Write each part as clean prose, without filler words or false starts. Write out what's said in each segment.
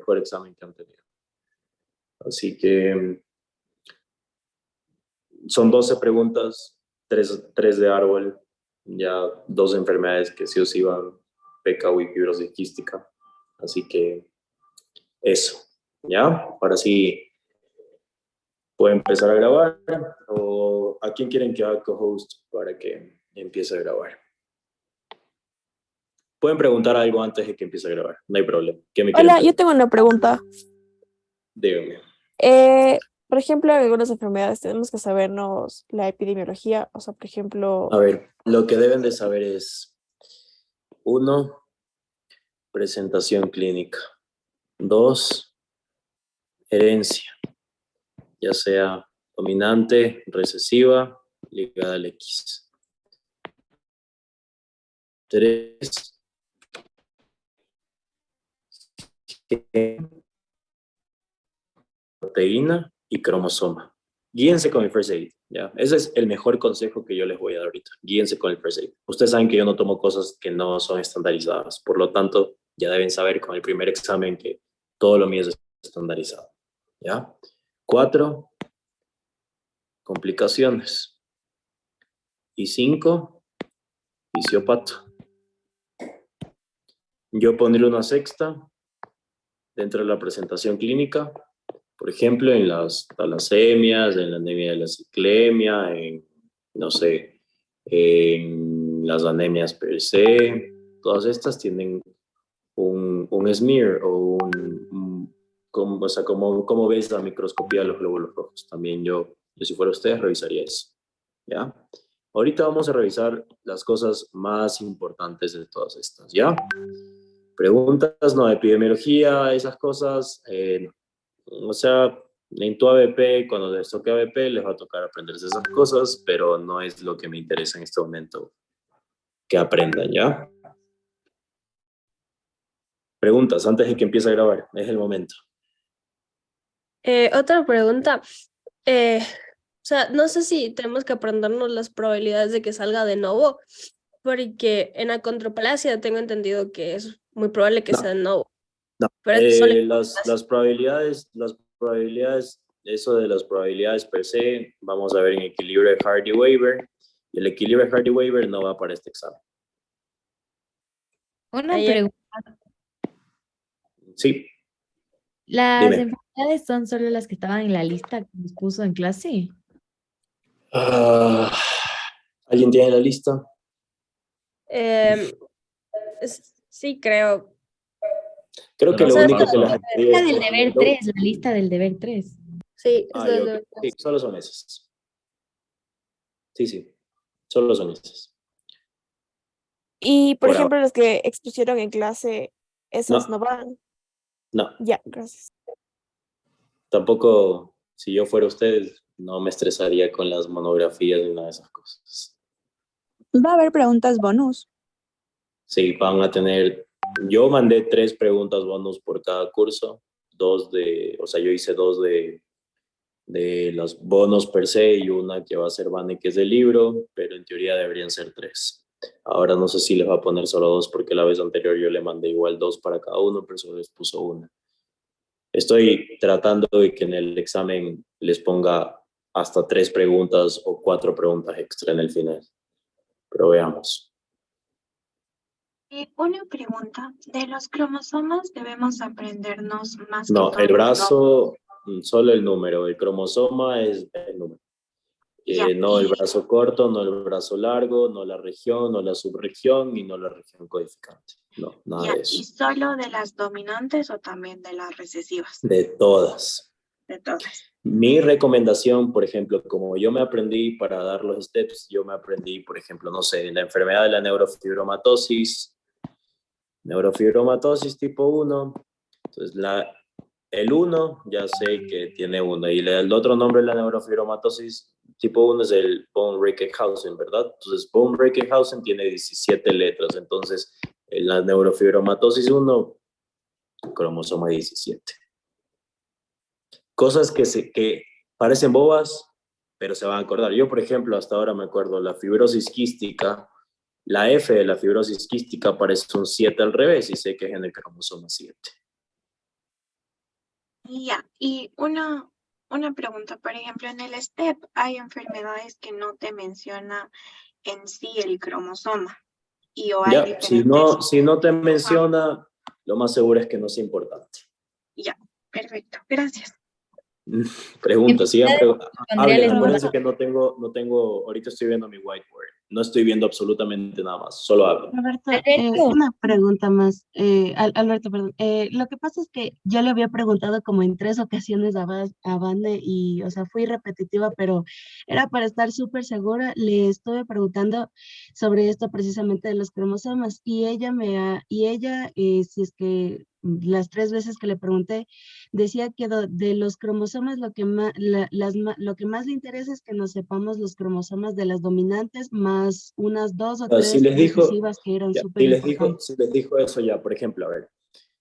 mejor examen que han tenido. Así que son 12 preguntas, 3 de árbol, ya 2 enfermedades que sí o sí van, PKU y fibrosis quística. Así que eso, ¿ya? Ahora sí, puede empezar a grabar, o ¿a quién quieren que haga co-host para que empiece a grabar? Pueden preguntar algo antes de que empiece a grabar, no hay problema. ¿Qué me quieren Hola, yo preguntar? tengo una pregunta. Díganme. Por ejemplo, en algunas enfermedades tenemos que sabernos la epidemiología, o sea, por ejemplo, A ver, lo que deben de saber es, 1, presentación clínica. 2, herencia, ya sea dominante, recesiva, ligada al X. 3, proteína y cromosoma. Guíense con el first aid, ¿ya? Ese es el mejor consejo que yo les voy a dar ahorita. Guíense con el first aid. Ustedes saben que yo no tomo cosas que no son estandarizadas. Por lo tanto, ya deben saber con el primer examen que todo lo mío es estandarizado, ¿ya? 4, complicaciones. Y 5, fisiopato. Yo pondré una sexta dentro de la presentación clínica, por ejemplo, en las talasemias, en la anemia de la ciclemia, en, no sé, en las anemias per se. Todas estas tienen un smear o o sea, como ves la microscopía de los glóbulos rojos. También yo si fuera usted, revisaría eso, ¿ya? Ahorita vamos a revisar las cosas más importantes de todas estas, ¿ya? Preguntas, no, epidemiología, esas cosas, no. O sea, en tu ABP, cuando les toque ABP, les va a tocar aprenderse esas cosas, pero no es lo que me interesa en este momento que aprendan, ¿ya? Preguntas antes de que empiece a grabar, es el momento. Otra pregunta. O sea, no sé si tenemos que aprendernos las probabilidades de que salga de nuevo, porque en achondroplasia tengo entendido que es muy probable que No, sea de nuevo. no. Pero es solo Las probabilidades, eso de las probabilidades per se, vamos a ver en equilibrio de Hardy-Weber, y el equilibrio de Hardy-Weber no va para este examen. Una Ayer. pregunta. Sí, ¿Las dime. enfermedades son solo las que estaban en la lista que nos puso en clase? ¿Alguien tiene la lista? Sí, creo. Creo que O lo sea, único que las La del deber 3, la lista del deber 3. sí, es Ah, lo ya, de ok. Sí, solo son esas. Sí, solo son esas. y por Por ahora. ejemplo, los que expusieron en clase, esas no No, van. no. Ya, gracias. Tampoco, si yo fuera usted, no me estresaría con las monografías ni nada de esas cosas. Va a haber preguntas bonus. Sí, van a tener. Yo mandé 3 preguntas bonus por cada curso. O sea, yo hice 2 de los bonos per se y una que va a ser Vane, que es del libro, pero en teoría deberían ser 3. Ahora no sé si les va a poner solo 2 porque la vez anterior yo le mandé igual 2 para cada uno, pero solo les puso una. Estoy tratando de que en el examen les ponga hasta 3 preguntas o 4 preguntas extra en el final, pero veamos. Una pregunta, ¿de los cromosomas debemos aprendernos más que No, todo? el brazo, solo el número, el cromosoma es el número. Ya, No el brazo corto, no el brazo largo, no la región, no la subregión y no la región codificante. No, nada ya, de ¿y eso. solo de las dominantes o también de las recesivas? De todas. De todas. Mi recomendación, por ejemplo, como yo me aprendí para dar los steps, yo me aprendí, por ejemplo, no sé, la enfermedad de la neurofibromatosis tipo 1. Entonces, el 1 ya sé que tiene 1 y el otro nombre de la neurofibromatosis tipo 1 es el von Reichenhausen, ¿verdad? Entonces, von Reichenhausen tiene 17 letras. Entonces, en la neurofibromatosis 1, cromosoma 17. Cosas que parecen bobas, pero se van a acordar. Yo, por ejemplo, hasta ahora me acuerdo la fibrosis quística, la F de la fibrosis quística parece un 7 al revés y sé que es en el cromosoma 7. Ya, y una pregunta, por ejemplo, en el STEP hay enfermedades que no te menciona en sí el cromosoma o hay Ya, diferentes. si no te Ajá, menciona, lo más seguro es que no sea importante. ya, perfecto, gracias. Pregunta, sigan hablen. Mitocondriales no Acuérdense va. que no tengo, ahorita estoy viendo mi whiteboard. No estoy viendo absolutamente nada más, solo hablo. Alberto, Alberto, una pregunta más. Alberto, perdón. Lo que pasa es que yo le había preguntado como en 3 ocasiones a Vane y, o sea, fui repetitiva, pero era para estar súper segura. Le estuve preguntando sobre esto precisamente de los cromosomas y si es que las 3 veces que le pregunté, decía que de los cromosomas lo que más le interesa es que nos sepamos los cromosomas de las dominantes más unas 2 o 3 recesivas que eran súper importantes. Si les dijo eso ya, por ejemplo, a ver,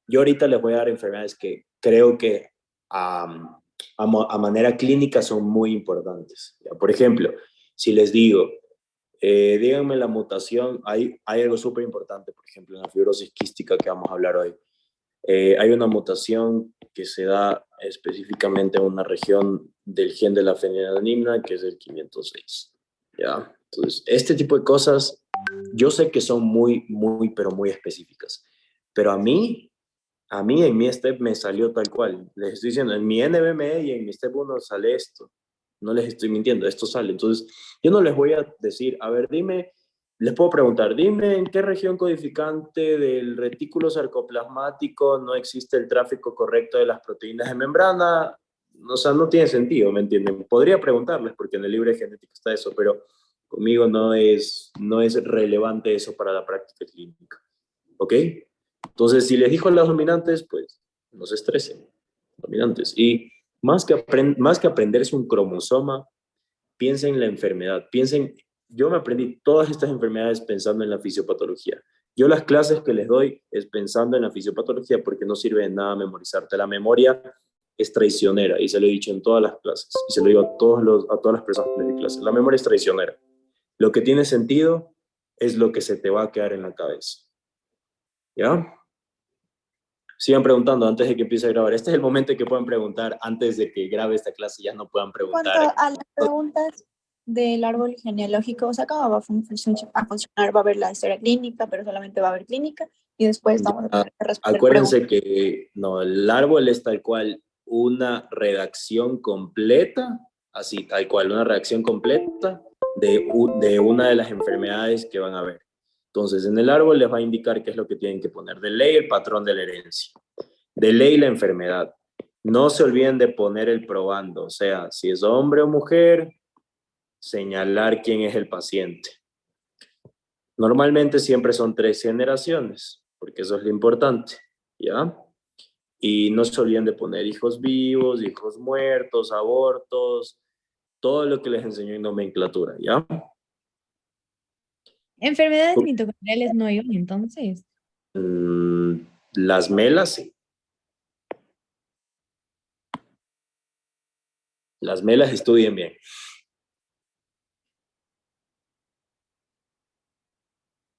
yo ahorita les voy a dar enfermedades que creo que a manera clínica son muy importantes. ¿Ya? Por ejemplo, si les digo, díganme la mutación, hay algo súper importante, por ejemplo, en la fibrosis quística que vamos a hablar hoy. Hay una mutación que se da específicamente en una región del gen de la fenilalanina, que es el 506. ¿Ya? Entonces, este tipo de cosas, yo sé que son pero muy específicas. Pero a mí en mi step me salió tal cual. Les estoy diciendo, en mi NBME y en mi step 1 sale esto. No les estoy mintiendo, esto sale. Entonces, yo no les voy a decir, a ver, les puedo preguntar, dime en qué región codificante del retículo sarcoplasmático no existe el tráfico correcto de las proteínas de membrana. O sea, no tiene sentido, ¿me entienden? Podría preguntarles porque en el libro de genética está eso, pero conmigo no es relevante eso para la práctica clínica. ¿Ok? Entonces, si les dijo las dominantes, pues no se estresen. Dominantes. Y más que aprenderse un cromosoma, piensen en la enfermedad. Yo me aprendí todas estas enfermedades pensando en la fisiopatología. Yo las clases que les doy es pensando en la fisiopatología porque no sirve de nada memorizarte. La memoria es traicionera y se lo he dicho en todas las clases y se lo digo a todas las personas que les doy clases. La memoria es traicionera. Lo que tiene sentido es lo que se te va a quedar en la cabeza. ¿Ya? Sigan preguntando antes de que empiece a grabar. Este es el momento en que puedan preguntar antes de que grabe esta clase, ya no puedan En cuanto preguntar. a las preguntas del árbol genealógico, o sea, ¿cómo va a funcionar? Va a haber la historia clínica, pero solamente va a haber clínica y después vamos a tener que responder preguntas. Acuérdense que no, el árbol es tal cual una redacción completa, así tal cual, una redacción completa de una de las enfermedades que van a ver. Entonces, en el árbol les va a indicar qué es lo que tienen que poner. De ley, el patrón de la herencia. De ley, la enfermedad. No se olviden de poner el probando, o sea, si es hombre o mujer, señalar quién es el paciente. Normalmente siempre son 3 generaciones, porque eso es lo importante, ¿ya? Y no se olviden de poner hijos vivos, hijos muertos, abortos, todo lo que les enseñó en nomenclatura, ¿ya? enfermedades mitocondriales no hay hoy, entonces. Las melas, sí. Las melas estudien bien.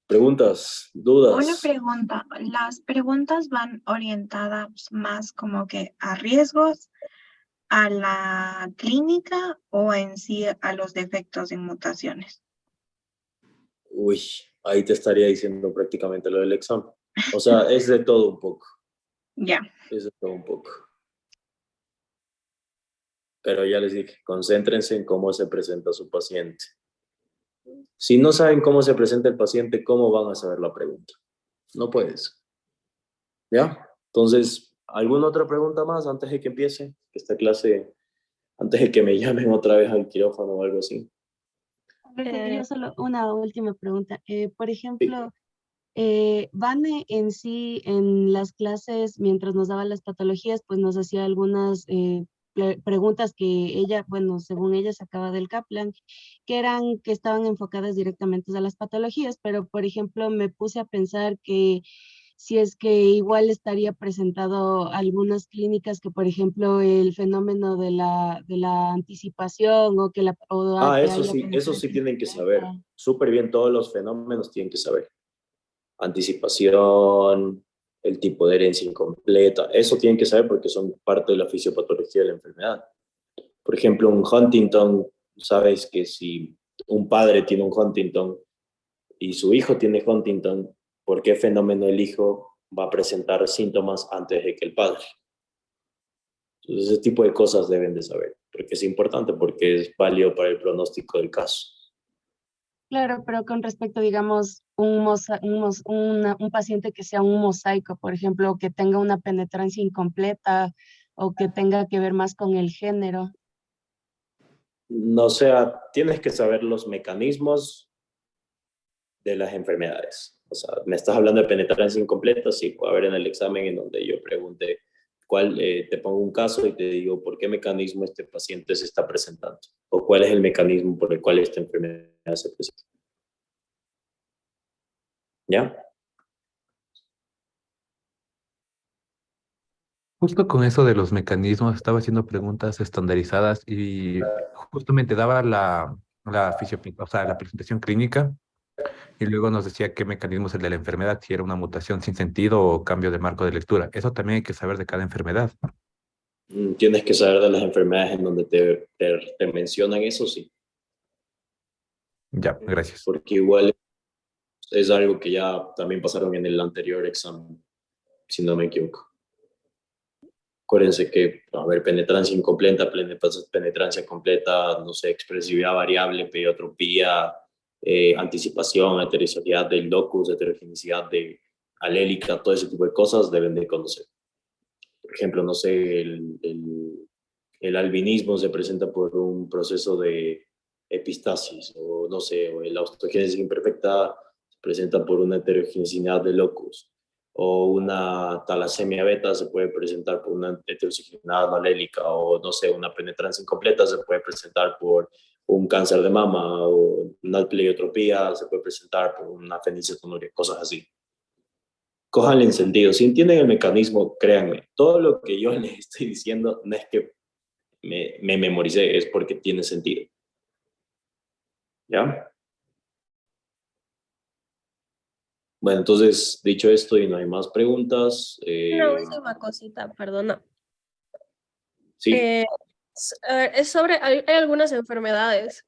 ¿Preguntas? Una ¿Dudas? pregunta, ¿las preguntas van orientadas más como que a riesgos, a la clínica o en sí a los defectos en mutaciones? Uy, ahí te estaría diciendo prácticamente lo del examen. O sea, es de todo un poco. Ya, Es de todo un poco. Pero ya les dije, concéntrense en cómo se presenta su paciente. Si no saben cómo se presenta el paciente, ¿cómo van a saber la pregunta? No puedes. ¿Ya? Entonces, ¿alguna otra pregunta más antes de que empiece esta clase? Antes de que me llamen otra vez al quirófano o algo así. Alberto, yo solo una última pregunta. Por Sí. ejemplo, Vane en sí, en las clases, mientras nos daba las patologías, pues nos hacía algunas preguntas que ella, bueno, según ella sacaba del Kaplan, que estaban enfocadas directamente a las patologías, pero por ejemplo me puse a pensar que si es que igual estaría presentado algunas clínicas que, por ejemplo, el fenómeno de la anticipación o que que haya Eso sí penetración tienen que saber. completa. Súper bien, todos los fenómenos tienen que saber. Anticipación, el tipo de herencia incompleta. Eso tienen que saber porque son parte de la fisiopatología de la enfermedad. Por ejemplo, un Huntington, sabes que si un padre tiene un Huntington y su hijo tiene Huntington, ¿por qué fenómeno el hijo va a presentar síntomas antes de que el padre? Entonces, ese tipo de cosas deben de saber, porque es importante, porque es válido para el pronóstico del caso. Claro, pero con respecto, digamos, un paciente que sea un mosaico, por ejemplo, que tenga una penetrancia incompleta o que tenga que ver más con el género. No, o sea, tienes que saber los mecanismos de las enfermedades. O sea, me estás hablando de penetrancia incompleta, sí, puede haber en el examen en donde yo pregunte te pongo un caso y te digo por qué mecanismo este paciente se está presentando o cuál es el mecanismo por el cual esta enfermedad se presenta. ¿Ya? Justo con eso de los mecanismos, estaba haciendo preguntas estandarizadas y justamente daba o sea, la presentación clínica y luego nos decía qué mecanismo es el de la enfermedad, si era una mutación sin sentido o cambio de marco de lectura. Eso también hay que saber de cada enfermedad. Tienes que saber de las enfermedades en donde te mencionan eso, sí. Ya, gracias. Porque igual es algo que ya también pasaron en el anterior examen, si no me equivoco. Acuérdense que, a ver, penetrancia incompleta, penetrancia completa, no sé, expresividad variable, pleiotropía, anticipación, heterogeneidad del locus, heterogeneidad de alélica, todo ese tipo de cosas deben de conocer. Por ejemplo, no sé, el albinismo se presenta por un proceso de epistasis, o no sé, o la osteogénesis imperfecta se presenta por una heterogeneidad de locus, o una talasemia beta se puede presentar por una heterogeneidad alélica, o no sé, una penetrancia incompleta se puede presentar por un cáncer de mama, o una pleiotropía se puede presentar por una fenilcetonuria, cosas así. Cójanle en sentido. Si entienden el mecanismo, créanme, todo lo que yo les estoy diciendo no es que me memoricé, es porque tiene sentido. ¿Ya? Bueno, entonces, dicho esto y no hay más preguntas. Una última cosita, perdona. Sí. A ver, es sobre, hay algunas enfermedades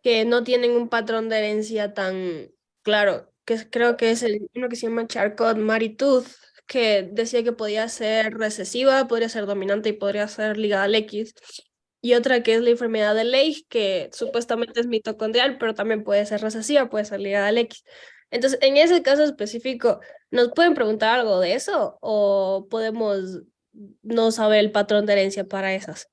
que no tienen un patrón de herencia tan claro, creo que es uno que se llama Charcot-Marie-Tooth, que decía que podía ser recesiva, podría ser dominante y podría ser ligada al X. Y otra que es la enfermedad de Leigh, que supuestamente es mitocondrial, pero también puede ser recesiva, puede ser ligada al X. Entonces, en ese caso específico, ¿nos pueden preguntar algo de eso o podemos no saber el patrón de herencia para esas?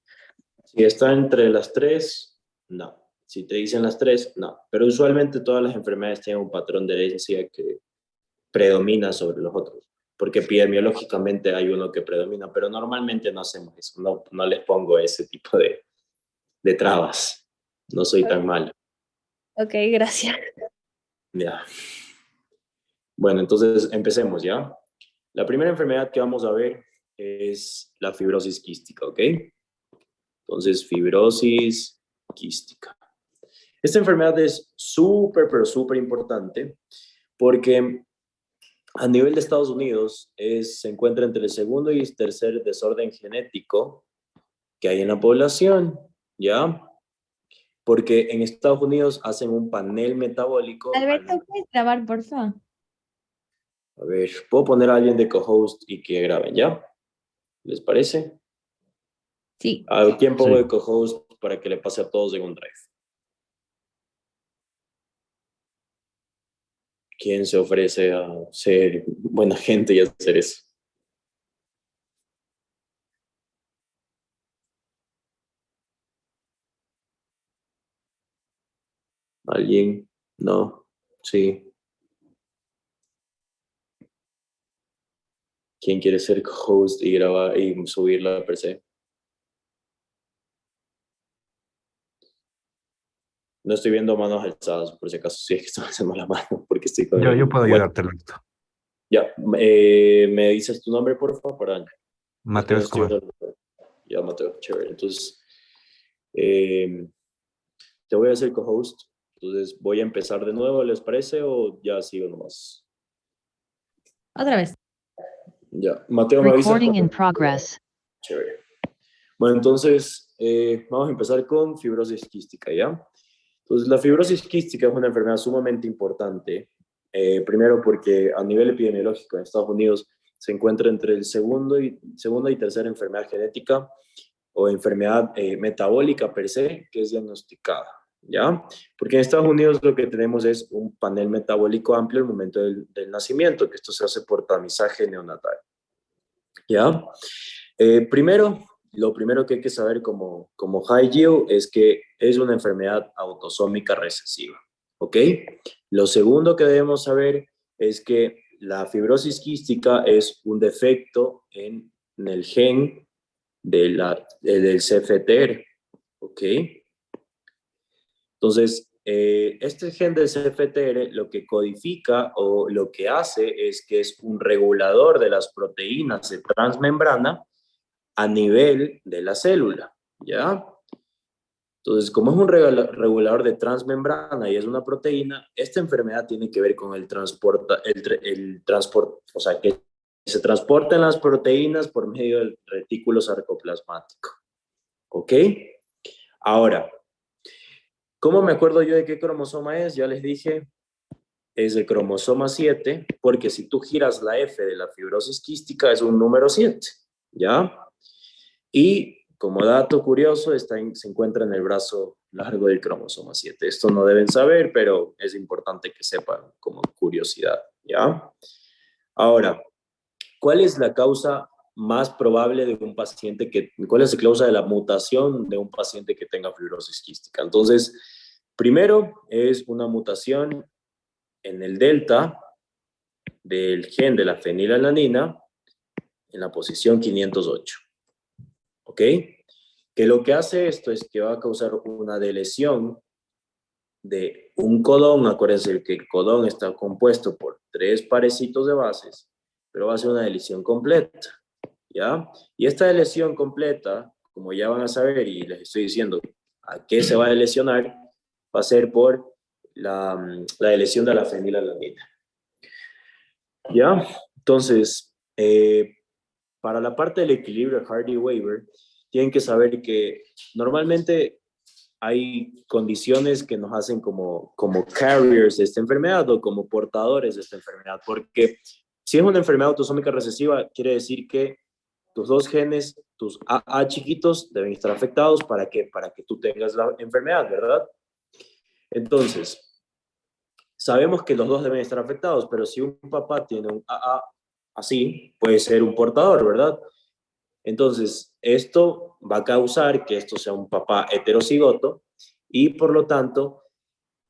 Si está entre las tres, no. Si te dicen las tres, no. Pero usualmente todas las enfermedades tienen un patrón de herencia que predomina sobre los otros, porque epidemiológicamente hay uno que predomina, pero normalmente no hacemos eso, no les pongo ese tipo de trabas. No soy tan malo. Ok, gracias. Ya. Bueno, entonces empecemos, ¿ya? La primera enfermedad que vamos a ver es la fibrosis quística, ¿ok? Entonces, fibrosis quística. Esta enfermedad es súper, pero súper importante porque a nivel de Estados Unidos se encuentra entre el segundo y el tercer desorden genético que hay en la población, ¿ya? Porque en Estados Unidos hacen un panel metabólico. Alberto, ¿puedes grabar, por favor? A ver, puedo poner a alguien de co-host y que graben, ¿ya? ¿Les parece? Sí. ¿A quién pongo Sí. de co-host para que le pase a todos en un drive? ¿Quién se ofrece a ser buena gente y hacer eso? ¿Alguien? ¿No? Sí. ¿Quién quiere ser host y grabar y subirla per se? No estoy viendo manos alzadas, por si acaso, si es que estoy haciendo la mano, porque estoy con Yo puedo Bueno, ayudarte, Alberto. ya, ¿me dices tu nombre, por favor? Mateo Escobar. Ya, Mateo, chévere. Entonces, te voy a hacer co-host. Entonces, voy a empezar de nuevo, ¿les parece? ¿O ya sigo nomás? Otra vez. Ya, Mateo, me avisa. Recording in progress. Chévere. Bueno, entonces vamos a empezar con fibrosis quística, ¿ya? Entonces, la fibrosis quística es una enfermedad sumamente importante. Primero porque a nivel epidemiológico en Estados Unidos se encuentra entre el segunda y tercera enfermedad genética o enfermedad metabólica per se que es diagnosticada, ¿ya? Porque en Estados Unidos lo que tenemos es un panel metabólico amplio al momento del nacimiento, que esto se hace por tamizaje neonatal, ¿ya? Lo primero que hay que saber como high yield es que es una enfermedad autosómica recesiva, ¿ok? Lo segundo que debemos saber es que la fibrosis quística es un defecto en el gen del CFTR, ¿ok? Entonces, este gen del CFTR lo que codifica o lo que hace es que es un regulador de las proteínas de transmembrana a nivel de la célula, ¿ya? Entonces, como es un regulador de transmembrana y es una proteína, esta enfermedad tiene que ver con el transporte, o sea, que se transportan las proteínas por medio del retículo sarcoplasmático, ¿ok? Ahora, ¿cómo me acuerdo yo de qué cromosoma es? Ya les dije, es el cromosoma 7, porque si tú giras la F de la fibrosis quística es un número 7, ¿ya? Y como dato curioso, se encuentra en el brazo largo del cromosoma 7. Esto no deben saber, pero es importante que sepan como curiosidad, ¿ya? Ahora, ¿cuál es la causa más probable de un paciente cuál es la causa de la mutación de un paciente que tenga fibrosis quística? Entonces, primero es una mutación en el delta del gen de la fenilalanina en la posición 508. ¿Ok? Que lo que hace esto es que va a causar una delesión de un codón. Acuérdense que el codón está compuesto por 3 parecitos de bases, pero va a ser una delesión completa, ¿ya? Y esta delesión completa, como ya van a saber y les estoy diciendo a qué se va a lesionar, va a ser por la delesión de la fenilalanina, ¿ya? Entonces, para la parte del equilibrio Hardy-Weaver, tienen que saber que normalmente hay condiciones que nos hacen como carriers de esta enfermedad o como portadores de esta enfermedad, porque si es una enfermedad autosómica recesiva, quiere decir que tus 2 genes, tus AA chiquitos, deben estar afectados para que tú tengas la enfermedad, ¿verdad? Entonces, sabemos que los 2 deben estar afectados, pero si un papá tiene un AA así, puede ser un portador, ¿verdad? Entonces, esto va a causar que esto sea un papá heterocigoto y por lo tanto,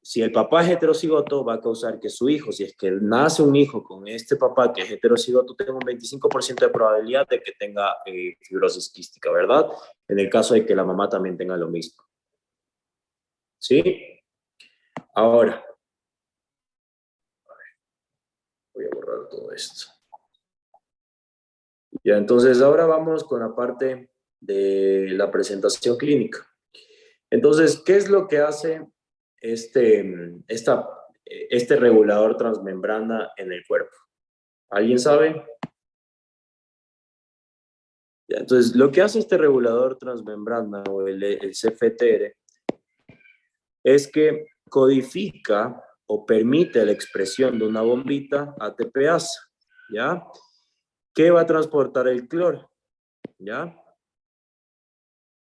si el papá es heterocigoto, va a causar que su hijo, si es que nace un hijo con este papá que es heterocigoto, tenga un 25% de probabilidad de que tenga fibrosis quística, ¿verdad? En el caso de que la mamá también tenga lo mismo. ¿Sí? Ahora, voy a borrar todo esto. Ya, entonces ahora vamos con la parte de la presentación clínica. Entonces, ¿qué es lo que hace este regulador transmembrana en el cuerpo? ¿Alguien sabe? Ya, entonces, lo que hace este regulador transmembrana o el CFTR es que codifica o permite la expresión de una bombita ATPasa, ¿ya? Que va a transportar el cloro, ¿ya?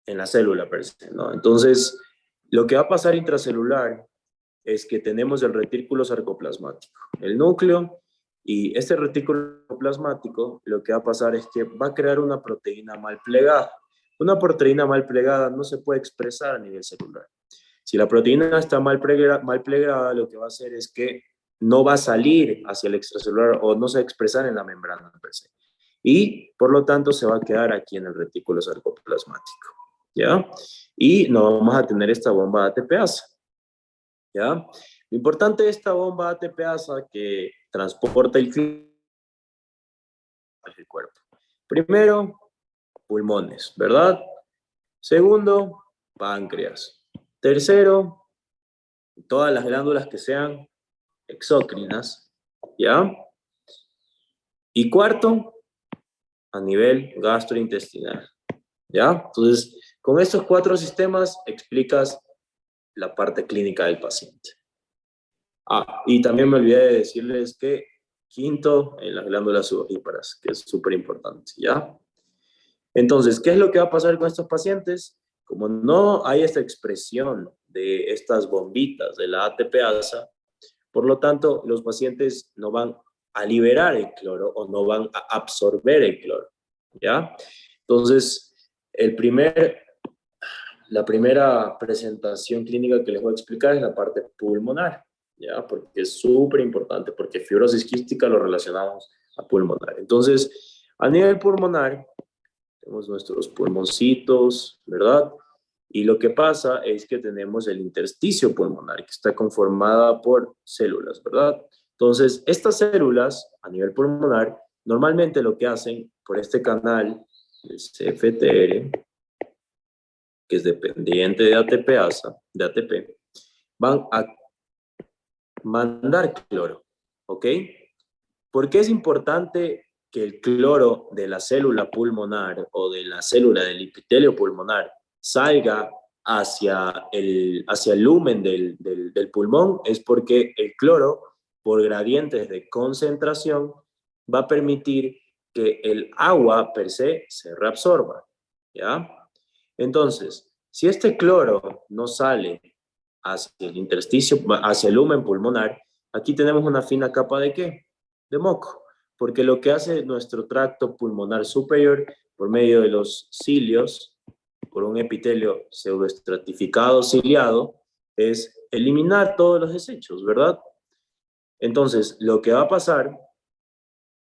En la célula per se, ¿no? Entonces, lo que va a pasar intracelular es que tenemos el retículo sarcoplasmático, el núcleo, y este retículo plasmático lo que va a pasar es que va a crear una proteína mal plegada. Una proteína mal plegada no se puede expresar a nivel celular. Si la proteína está mal plegada, lo que va a hacer es que no va a salir hacia el extracelular o no se va a expresar en la membrana per se. Y por lo tanto se va a quedar aquí en el retículo sarcoplasmático, ¿ya? Y no vamos a tener esta bomba ATPasa, ¿ya? Lo importante de esta bomba ATPasa que transporta el cuerpo. Primero, pulmones, ¿verdad? Segundo, páncreas. Tercero, todas las glándulas que sean exócrinas, ¿ya? Y cuarto, a nivel gastrointestinal. ¿Ya? Entonces, con estos 4 sistemas explicas la parte clínica del paciente. Y también me olvidé de decirles que quinto, en las glándulas sudoríparas, que es súper importante, ¿ya? Entonces, ¿qué es lo que va a pasar con estos pacientes? Como no hay esta expresión de estas bombitas de la ATPasa, por lo tanto, los pacientes no van a liberar el cloro o no van a absorber el cloro, ¿ya? Entonces, la primera presentación clínica que les voy a explicar es la parte pulmonar, ¿ya? Porque es súper importante, porque fibrosis quística lo relacionamos a pulmonar. Entonces, a nivel pulmonar, tenemos nuestros pulmoncitos, ¿verdad? Y lo que pasa es que tenemos el intersticio pulmonar, que está conformada por células, ¿verdad? Entonces, estas células, a nivel pulmonar, normalmente lo que hacen por este canal, el CFTR, que es dependiente de ATP, van a mandar cloro, ¿ok? ¿Por qué es importante que el cloro de la célula pulmonar o de la célula del epitelio pulmonar salga hacia el lumen del pulmón? Es porque el cloro, por gradientes de concentración, va a permitir que el agua per se reabsorba, ¿ya? Entonces, si este cloro no sale hacia el intersticio, hacia el lumen pulmonar, aquí tenemos una fina capa ¿de qué? De moco, porque lo que hace nuestro tracto pulmonar superior por medio de los cilios, por un epitelio pseudoestratificado ciliado, es eliminar todos los desechos, ¿verdad? Entonces, lo que va a pasar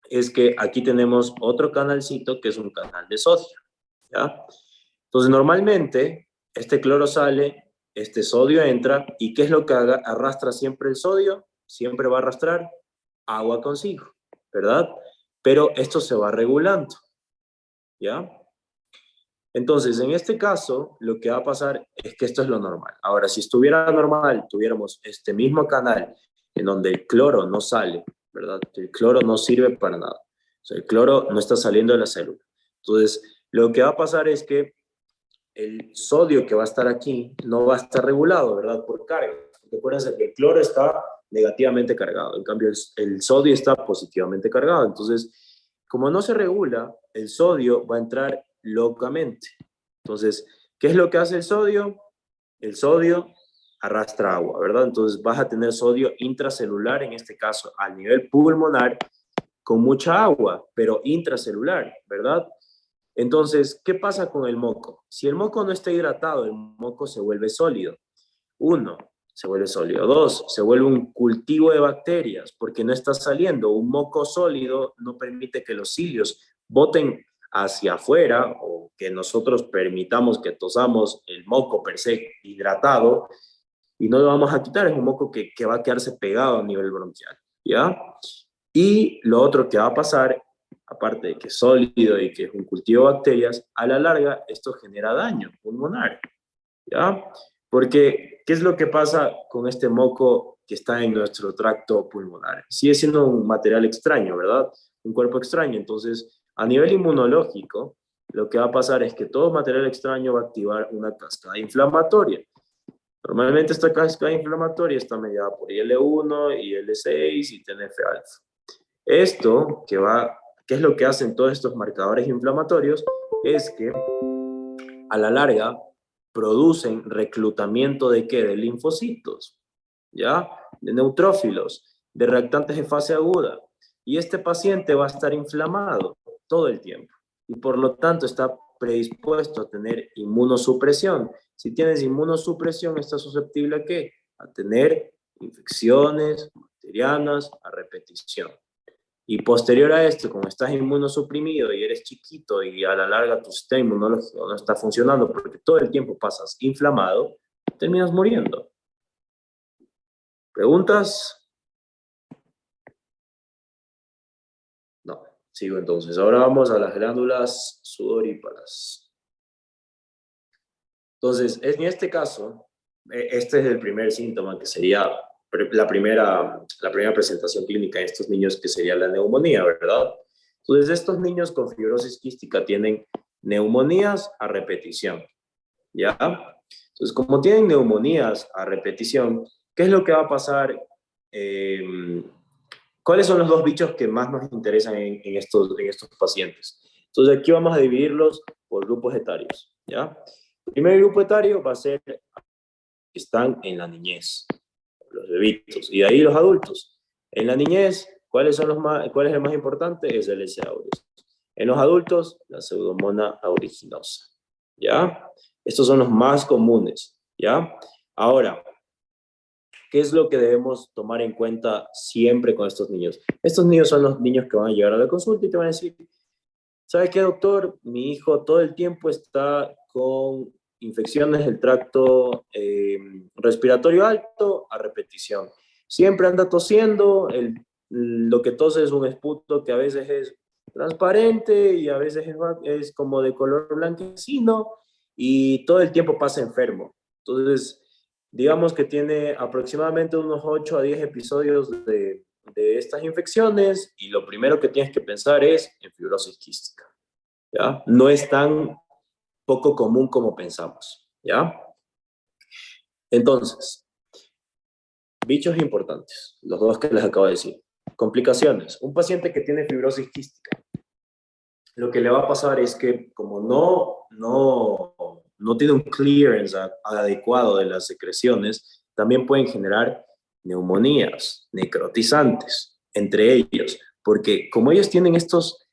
es que aquí tenemos otro canalcito que es un canal de sodio, ¿ya? Entonces, normalmente, este cloro sale, este sodio entra, ¿y qué es lo que arrastra siempre el sodio? Siempre va a arrastrar agua consigo, ¿verdad? Pero esto se va regulando, ¿ya? Entonces, en este caso, lo que va a pasar es que esto es lo normal. Ahora, si estuviera normal, tuviéramos este mismo canal en donde el cloro no sale, ¿verdad? El cloro no sirve para nada. O sea, el cloro no está saliendo de la célula. Entonces, lo que va a pasar es que el sodio que va a estar aquí no va a estar regulado, ¿verdad? Por carga. Recuerden que el cloro está negativamente cargado, en cambio el sodio está positivamente cargado. Entonces, como no se regula, el sodio va a entrar locamente. Entonces, ¿qué es lo que hace el sodio? El sodio arrastra agua, ¿verdad? Entonces vas a tener sodio intracelular, en este caso a nivel pulmonar, con mucha agua, pero intracelular, ¿verdad? Entonces, ¿qué pasa con el moco? Si el moco no está hidratado, el moco se vuelve sólido. 1, se vuelve sólido. 2, se vuelve un cultivo de bacterias, porque no está saliendo. Un moco sólido no permite que los cilios boten hacia afuera o que nosotros permitamos que tosamos el moco per se hidratado y no lo vamos a quitar. Es un moco que va a quedarse pegado a nivel bronquial, ¿ya? Y lo otro que va a pasar, aparte de que es sólido y que es un cultivo de bacterias, a la larga esto genera daño pulmonar, ¿ya? Porque, ¿qué es lo que pasa con este moco que está en nuestro tracto pulmonar? Sigue siendo un material extraño, ¿verdad? Un cuerpo extraño. Entonces, a nivel inmunológico, lo que va a pasar es que todo material extraño va a activar una cascada inflamatoria. Normalmente esta cascada inflamatoria está mediada por IL-1, IL-6 y TNF-alfa. Esto ¿qué es lo que hacen todos estos marcadores inflamatorios? Es que a la larga producen reclutamiento ¿de qué? De linfocitos, ¿ya? De neutrófilos, de reactantes de fase aguda. Y este paciente va a estar inflamado todo el tiempo. Y por lo tanto está predispuesto a tener inmunosupresión. Si tienes inmunosupresión, estás susceptible ¿a qué? A tener infecciones bacterianas a repetición. Y posterior a esto, como estás inmunosuprimido y eres chiquito y a la larga tu sistema inmunológico no está funcionando porque todo el tiempo pasas inflamado, terminas muriendo. ¿Preguntas? No, sigo entonces. Ahora vamos a las glándulas sudoríparas. Entonces, en este caso, este es el primer síntoma que sería la primera presentación clínica en estos niños, que sería la neumonía, ¿verdad? Entonces, estos niños con fibrosis quística tienen neumonías a repetición, ¿ya? Entonces, como tienen neumonías a repetición, ¿qué es lo que va a pasar? ¿Cuáles son los dos bichos que más nos interesan en estos pacientes? Entonces, aquí vamos a dividirlos por grupos etarios, ¿ya? El primer grupo etario va a ser que están en la niñez, los bebitos, y de ahí los adultos. En la niñez, ¿cuál es el más importante? Es el S. aureus. En los adultos, la Pseudomonas aeruginosa, ¿ya? Estos son los más comunes, ¿ya? Ahora, ¿qué es lo que debemos tomar en cuenta siempre con estos niños? Estos niños son los niños que van a llegar a la consulta y te van a decir, ¿sabe qué, doctor? Mi hijo todo el tiempo está con infecciones del tracto respiratorio alto a repetición. Siempre anda tosiendo, lo que tose es un esputo que a veces es transparente y a veces es como de color blanquecino y todo el tiempo pasa enfermo. Entonces, digamos que tiene aproximadamente unos 8 a 10 episodios de estas infecciones y lo primero que tienes que pensar es en fibrosis quística, ¿ya? No es tan poco común como pensamos, ¿ya? Entonces, bichos importantes, los dos que les acabo de decir. Complicaciones. Un paciente que tiene fibrosis quística, lo que le va a pasar es que como no tiene un clearance adecuado de las secreciones, también pueden generar neumonías necrotizantes entre ellos, porque como ellos tienen estos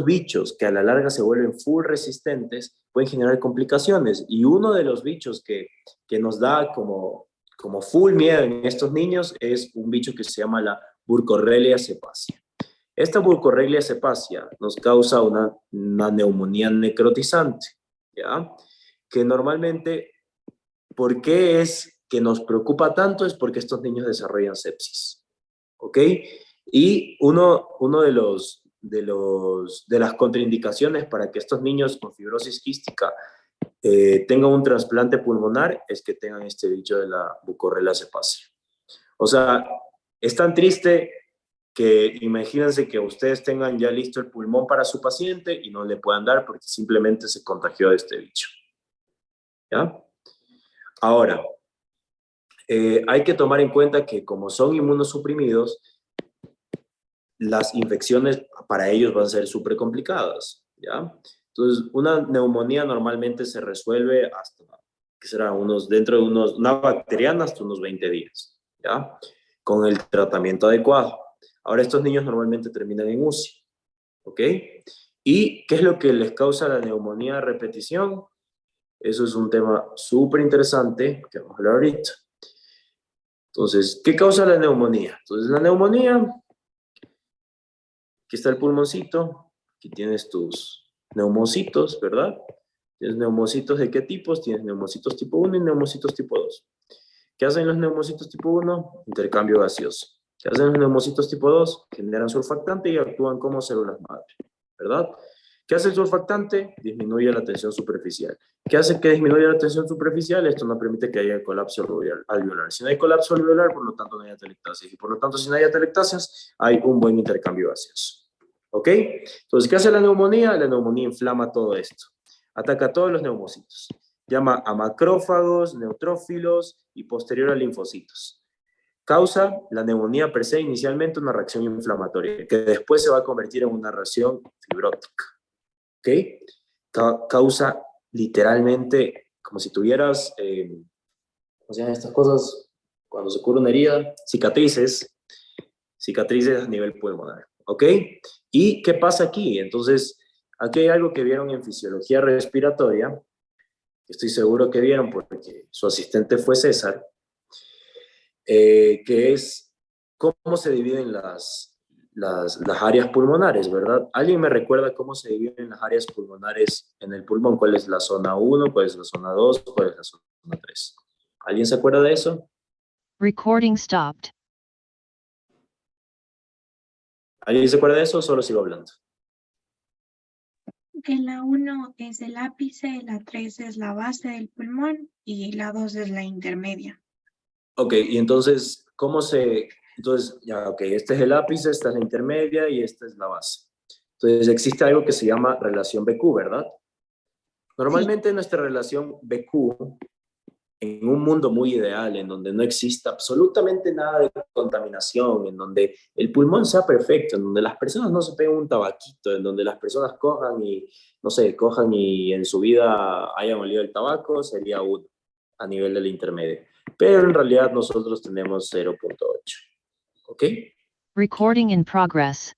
bichos que a la larga se vuelven full resistentes, pueden generar complicaciones. Y uno de los bichos que nos da como full miedo en estos niños es un bicho que se llama la Burcorrelia cepacia. Esta Burcorrelia cepacia nos causa una neumonía necrotizante, ¿ya? Que normalmente, ¿por qué es que nos preocupa tanto? Es porque estos niños desarrollan sepsis, ¿ok? Y uno de las contraindicaciones para que estos niños con fibrosis quística tengan un trasplante pulmonar es que tengan este bicho de la Burcorrelia cepacia. O sea, es tan triste que imagínense que ustedes tengan ya listo el pulmón para su paciente y no le puedan dar porque simplemente se contagió de este bicho, ¿ya? Ahora, hay que tomar en cuenta que como son inmunosuprimidos, las infecciones para ellos van a ser súper complicadas, ¿ya? Entonces, una neumonía normalmente se resuelve hasta, que será una bacteriana hasta unos 20 días, ¿ya? Con el tratamiento adecuado. Ahora, estos niños normalmente terminan en UCI, ¿ok? ¿Y qué es lo que les causa la neumonía a repetición? Eso es un tema súper interesante que vamos a hablar ahorita. Entonces, ¿qué causa la neumonía? Entonces, la neumonía, aquí está el pulmoncito, aquí tienes tus neumocitos, ¿verdad? ¿Tienes neumocitos de qué tipos? Tienes neumocitos tipo 1 y neumocitos tipo 2. ¿Qué hacen los neumocitos tipo 1? Intercambio gaseoso. ¿Qué hacen los neumocitos tipo 2? Generan surfactante y actúan como células madre, ¿verdad? ¿Qué hace el surfactante? Disminuye la tensión superficial. ¿Qué hace que disminuya la tensión superficial? Esto no permite que haya colapso alveolar. Si no hay colapso alveolar, por lo tanto no hay atelectasis. Y por lo tanto, si no hay atelectasis, hay un buen intercambio gaseoso. ¿Ok? Entonces, ¿qué hace la neumonía? La neumonía inflama todo esto. Ataca a todos los neumocitos. Llama a macrófagos, neutrófilos y posterior a linfocitos. Causa la neumonía per se inicialmente una reacción inflamatoria, que después se va a convertir en una reacción fibrótica. ¿Ok? Causa literalmente, como si tuvieras, ¿cómo se llaman estas cosas? Cuando se cura una herida, cicatrices a nivel pulmonar. ¿Ok? ¿Y qué pasa aquí? Entonces, aquí hay algo que vieron en fisiología respiratoria, que estoy seguro que vieron porque su asistente fue César, que es cómo se dividen las áreas pulmonares, ¿verdad? ¿Alguien me recuerda cómo se dividen las áreas pulmonares en el pulmón? ¿Cuál es la zona 1? ¿Cuál es la zona 2? ¿Cuál es la zona 3? ¿Alguien se acuerda de eso? Recording stopped. ¿Alguien se acuerda de eso o solo sigo hablando? Que la 1 es el ápice, la 3 es la base del pulmón y la 2 es la intermedia. Ok, y entonces, Entonces, ya, ok, este es el ápice, esta es la intermedia y esta es la base. Entonces existe algo que se llama relación BQ, ¿verdad? Normalmente nuestra relación BQ, en un mundo muy ideal, en donde no exista absolutamente nada de contaminación, en donde el pulmón sea perfecto, en donde las personas no se peguen un tabaquito, en donde las personas cojan y, no sé, cojan y en su vida hayan olido el tabaco, sería 1 a nivel del intermedio. Pero en realidad nosotros tenemos 0.8. ¿Ok? Recording in progress.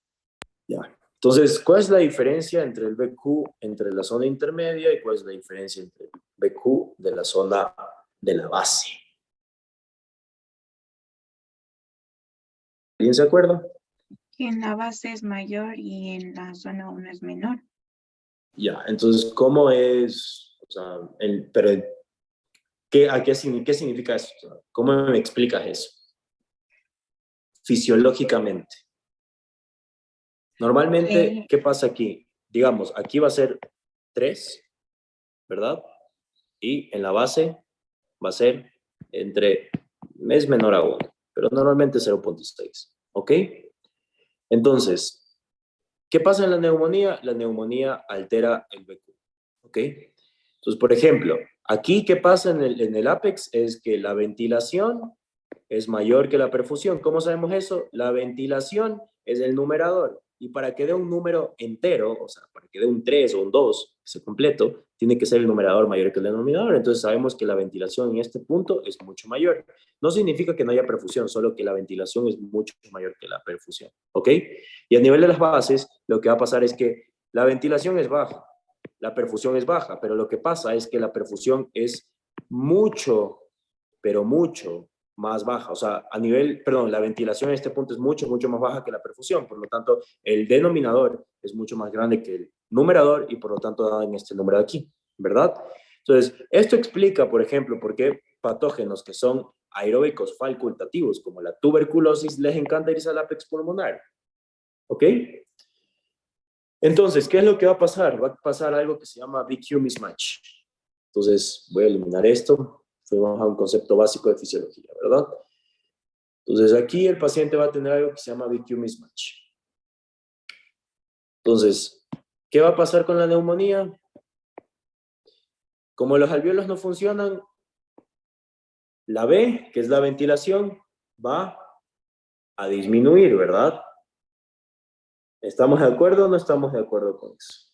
Ya. Entonces, ¿cuál es la diferencia entre el BQ entre la zona intermedia y cuál es la diferencia entre el BQ de la zona de la base? ¿Alguien se acuerda? Que en la base es mayor y en la zona 1 es menor. Ya, entonces, ¿cómo es? O sea, pero, ¿qué significa eso? O sea, ¿cómo me explicas eso? Fisiológicamente. Normalmente, ¿qué pasa aquí? Digamos, aquí va a ser 3, ¿verdad? Y en la base va a ser es menor a 1, pero normalmente 0.6, ¿ok? Entonces, ¿qué pasa en la neumonía? La neumonía altera el BQ, ¿ok? Entonces, por ejemplo, aquí, ¿qué pasa en el Apex? Es que la ventilación es mayor que la perfusión. ¿Cómo sabemos eso? La ventilación es el numerador. Y para que dé un número entero, o sea, para que dé un 3 o un 2, ese completo, tiene que ser el numerador mayor que el denominador. Entonces sabemos que la ventilación en este punto es mucho mayor. No significa que no haya perfusión, solo que la ventilación es mucho mayor que la perfusión. ¿Ok? Y a nivel de las bases, lo que va a pasar es que la ventilación es baja, la perfusión es baja, pero lo que pasa es que la perfusión es mucho, pero mucho más baja, o sea, la ventilación en este punto es mucho, mucho más baja que la perfusión, por lo tanto, el denominador es mucho más grande que el numerador y por lo tanto da en este número de aquí, ¿verdad? Entonces, esto explica, por ejemplo, por qué patógenos que son aeróbicos facultativos, como la tuberculosis, les encanta irse al apex pulmonar, ¿ok? Entonces, ¿qué es lo que va a pasar? Va a pasar algo que se llama BQ mismatch. Entonces, voy a eliminar esto. Fuimos a un concepto básico de fisiología, ¿verdad? Entonces, aquí el paciente va a tener algo que se llama BQ mismatch. Entonces, ¿qué va a pasar con la neumonía? Como los alvéolos no funcionan, la B, que es la ventilación, va a disminuir, ¿verdad? ¿Estamos de acuerdo o no estamos de acuerdo con eso?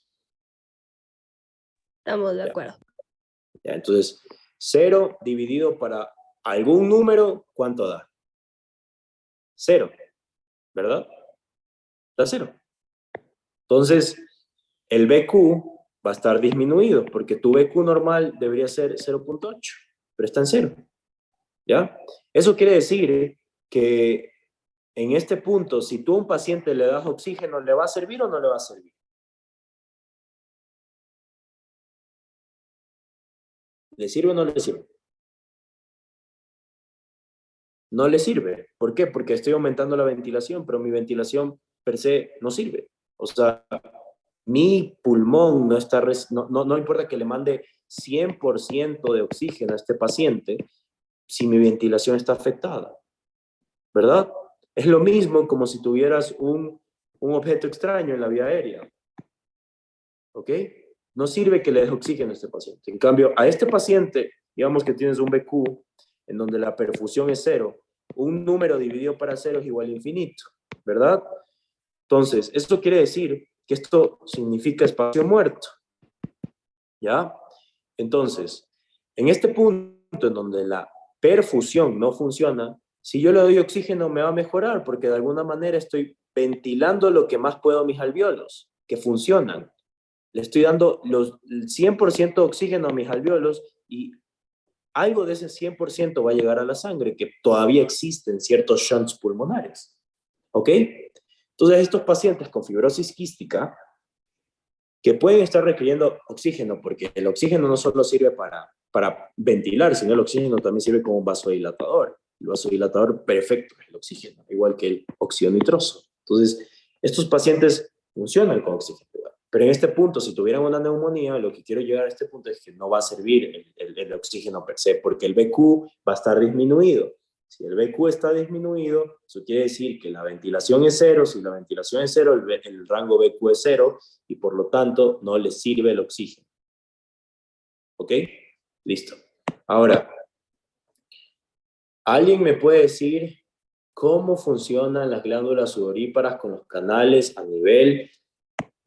Estamos de acuerdo. Ya, entonces, 0 dividido para algún número, ¿cuánto da? 0, ¿verdad? Da 0. Entonces, el BQ va a estar disminuido, porque tu BQ normal debería ser 0.8, pero está en 0, ¿ya? Eso quiere decir que en este punto, si tú a un paciente le das oxígeno, ¿le va a servir o no le va a servir? ¿Le sirve o no le sirve? No le sirve. ¿Por qué? Porque estoy aumentando la ventilación, pero mi ventilación per se no sirve. O sea, mi pulmón no está, no importa que le mande 100% de oxígeno a este paciente si mi ventilación está afectada, ¿verdad? Es lo mismo como si tuvieras un objeto extraño en la vía aérea, ¿ok? No sirve que le des oxígeno a este paciente. En cambio, a este paciente, digamos que tienes un BQ en donde la perfusión es 0, un número dividido para 0 es igual a infinito, ¿verdad? Entonces, esto quiere decir que esto significa espacio muerto, ¿ya? Entonces, en este punto en donde la perfusión no funciona, si yo le doy oxígeno me va a mejorar porque de alguna manera estoy ventilando lo que más puedo mis alvéolos, que funcionan. Le estoy dando el 100% de oxígeno a mis alvéolos y algo de ese 100% va a llegar a la sangre, que todavía existen ciertos shunts pulmonares, ¿ok? Entonces, estos pacientes con fibrosis quística que pueden estar requiriendo oxígeno, porque el oxígeno no solo sirve para ventilar, sino el oxígeno también sirve como un vasodilatador. El vasodilatador perfecto es el oxígeno, igual que el óxido nitroso. Entonces, estos pacientes funcionan con oxígeno. Pero en este punto, si tuvieran una neumonía, lo que quiero llegar a este punto es que no va a servir el oxígeno per se, porque el BQ va a estar disminuido. Si el BQ está disminuido, eso quiere decir que la ventilación es cero. Si la ventilación es cero, el rango BQ es cero y por lo tanto no le sirve el oxígeno. ¿Ok? Listo. Ahora, ¿alguien me puede decir cómo funcionan las glándulas sudoríparas con los canales a nivel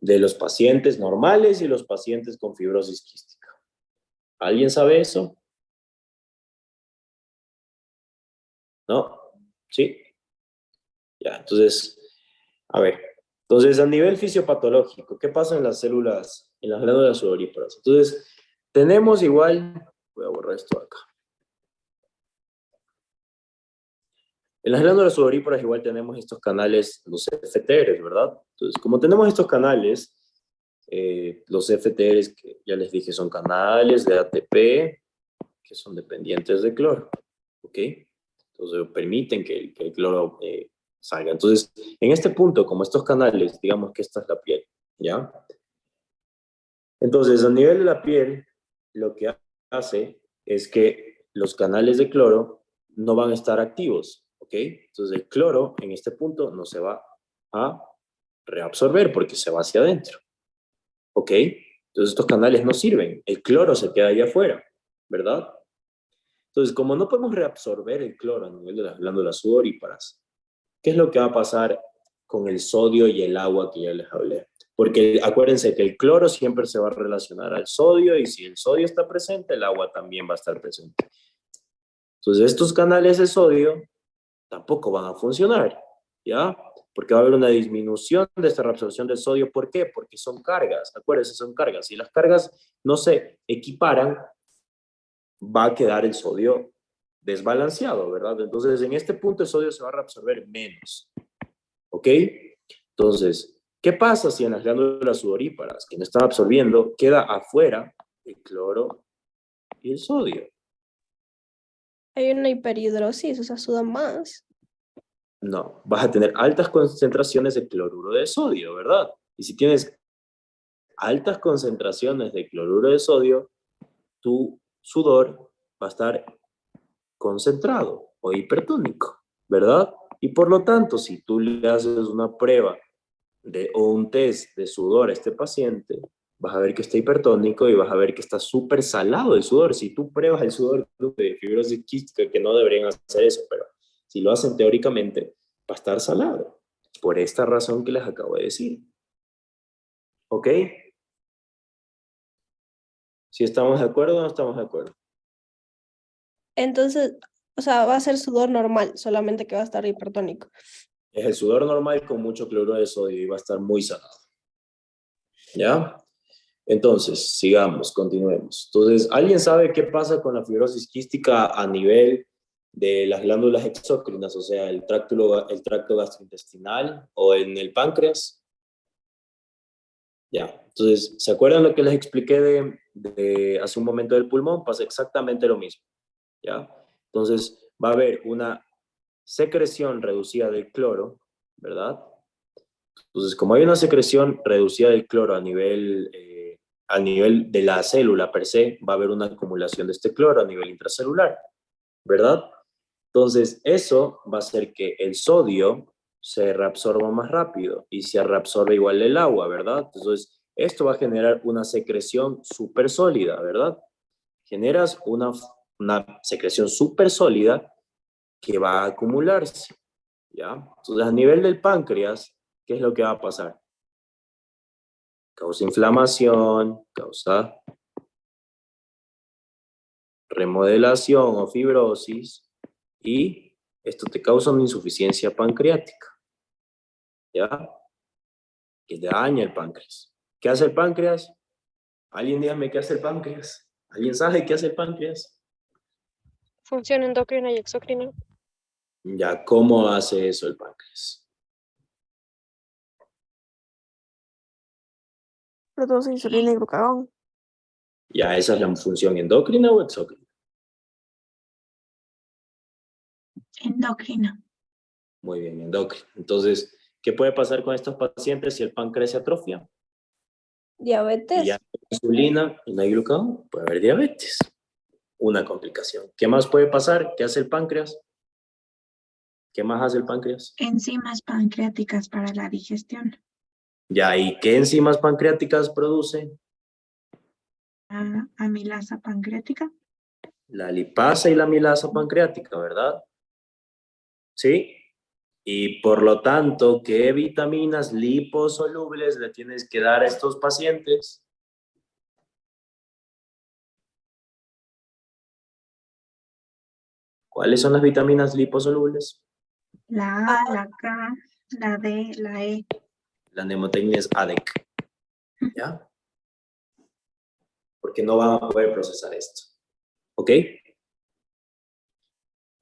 de los pacientes normales y los pacientes con fibrosis quística? ¿Alguien sabe eso? ¿No? ¿Sí? Ya, entonces, a ver. Entonces, a nivel fisiopatológico, ¿qué pasa en las células, en las glándulas sudoríparas? Entonces, tenemos igual, voy a borrar esto acá. En las glándulas sudoríparas igual tenemos estos canales, los FTRs, ¿verdad? Entonces, como tenemos estos canales, los FTRs, que ya les dije, son canales de ATP que son dependientes de cloro, ¿ok? Entonces, permiten que el cloro salga. Entonces, en este punto, como estos canales, digamos que esta es la piel, ¿ya? Entonces, a nivel de la piel, lo que hace es que los canales de cloro no van a estar activos, ¿ok? Entonces, el cloro en este punto no se va a reabsorber porque se va hacia adentro, ¿ok? Entonces, estos canales no sirven, el cloro se queda allá afuera, ¿verdad? Entonces, como no podemos reabsorber el cloro a nivel de las glándulas sudoríparas, ¿qué es lo que va a pasar con el sodio y el agua que ya les hablé? Porque acuérdense que el cloro siempre se va a relacionar al sodio y si el sodio está presente, el agua también va a estar presente. Entonces, estos canales de sodio tampoco van a funcionar, ¿ya? Porque va a haber una disminución de esta reabsorción del sodio. ¿Por qué? Porque son cargas, acuérdense, son cargas. Si las cargas no se equiparan, va a quedar el sodio desbalanceado, ¿verdad? Entonces, en este punto el sodio se va a reabsorber menos, ¿ok? Entonces, ¿qué pasa si en las glándulas sudoríparas que no están absorbiendo queda afuera el cloro y el sodio? Hay una hiperhidrosis, o sea, suda más. No, vas a tener altas concentraciones de cloruro de sodio, ¿verdad? Y si tienes altas concentraciones de cloruro de sodio, tu sudor va a estar concentrado o hipertónico, ¿verdad? Y por lo tanto, si tú le haces una prueba o un test de sudor a este paciente, vas a ver que está hipertónico y vas a ver que está súper salado el sudor. Si tú pruebas el sudor de fibrosis quística, que no deberían hacer eso, pero si lo hacen teóricamente, va a estar salado. Por esta razón que les acabo de decir. ¿Ok? Si estamos de acuerdo o no estamos de acuerdo. Entonces, o sea, va a ser sudor normal, solamente que va a estar hipertónico. Es el sudor normal con mucho cloruro de sodio y va a estar muy salado. ¿Ya? Entonces, sigamos, continuemos. Entonces, ¿alguien sabe qué pasa con la fibrosis quística a nivel de las glándulas exócrinas, o sea, el tracto gastrointestinal o en el páncreas? Ya, entonces, ¿se acuerdan lo que les expliqué de hace un momento del pulmón? Pasa exactamente lo mismo, ¿ya? Entonces, va a haber una secreción reducida del cloro, ¿verdad? Entonces, como hay una secreción reducida del cloro a nivel de la célula per se, va a haber una acumulación de este cloro a nivel intracelular, ¿verdad? Entonces, eso va a hacer que el sodio se reabsorba más rápido y se reabsorbe igual el agua, ¿verdad? Entonces, esto va a generar una secreción súper sólida, ¿verdad? Generas una secreción súper sólida que va a acumularse, ¿ya? Entonces, a nivel del páncreas, ¿qué es lo que va a pasar? Causa inflamación, causa remodelación o fibrosis y esto te causa una insuficiencia pancreática, ¿ya? Que daña el páncreas. ¿Qué hace el páncreas? ¿Alguien dígame qué hace el páncreas? ¿Alguien sabe qué hace el páncreas? Función endocrina y exocrina. Ya, ¿cómo hace eso el páncreas? Produce insulina y glucagón. Ya, ¿esa es la función endocrina o exócrina? Endocrina. Muy bien, endocrina. Entonces, ¿qué puede pasar con estos pacientes si el páncreas se atrofia? Y Diabetes. ya no hay insulina y no hay glucagón, puede haber diabetes. Una complicación. ¿Qué más puede pasar? ¿Qué hace el páncreas? ¿Qué más hace el páncreas? Enzimas pancreáticas para la digestión. Ya, ¿y qué enzimas pancreáticas produce? Amilasa pancreática. La lipasa y la amilasa pancreática, ¿verdad? ¿Sí? Y por lo tanto, ¿qué vitaminas liposolubles le tienes que dar a estos pacientes? ¿Cuáles son las vitaminas liposolubles? La A, la K, la D, la E. La mnemotecnia es ADEC, ¿ya? Porque no van a poder procesar esto, ¿ok?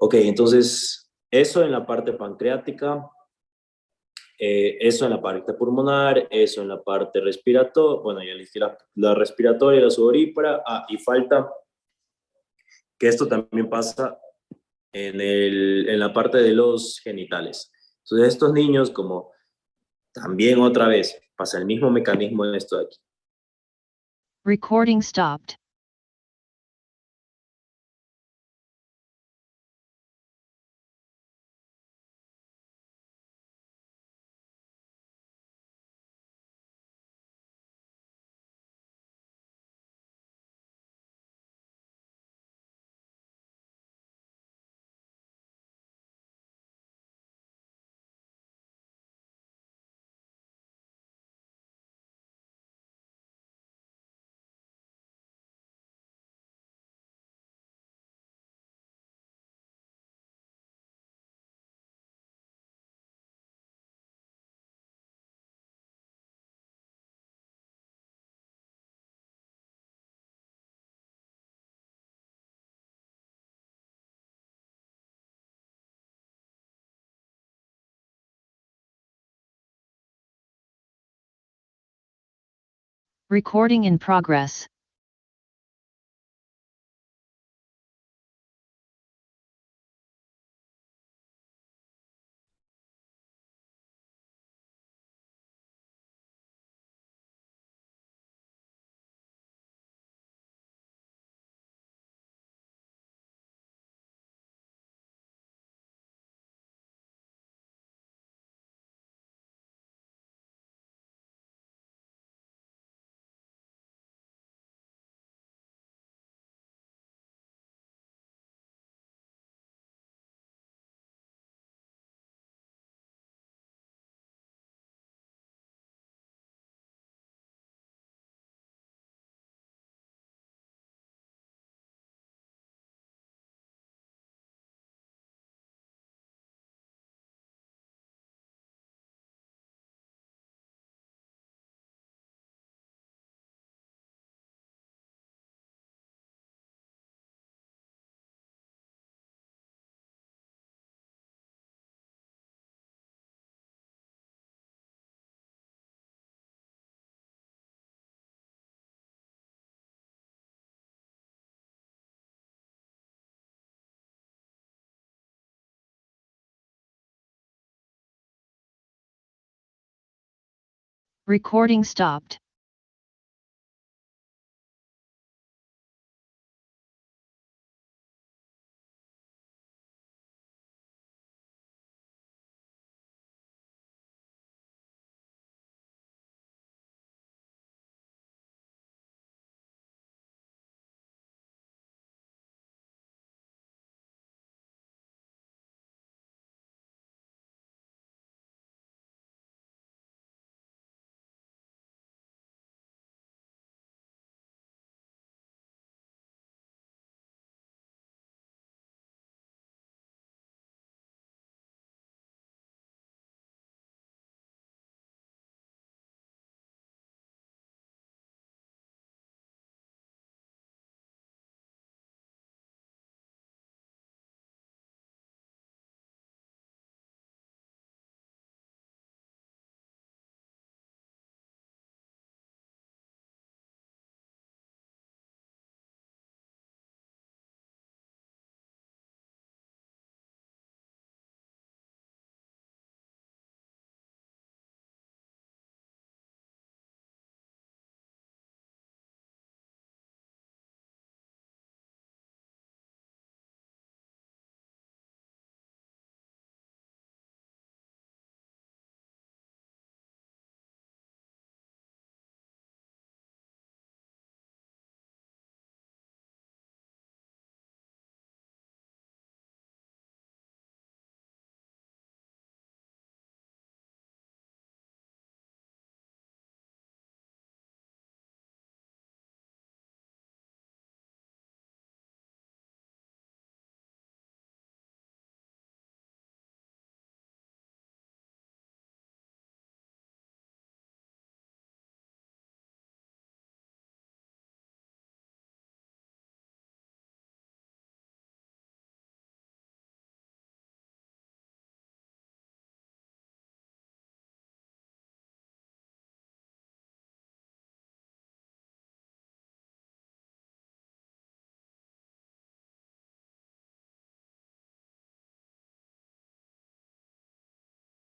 Ok, entonces, eso en la parte pancreática, eso en la parte pulmonar, eso en la parte respiratoria, bueno, ya elegí la respiratoria, la sudorípara, y falta que esto también pasa en la parte de los genitales. Entonces, estos niños, como también otra vez, pasa el mismo mecanismo en esto de aquí. Recording stopped. Recording in progress. Recording stopped.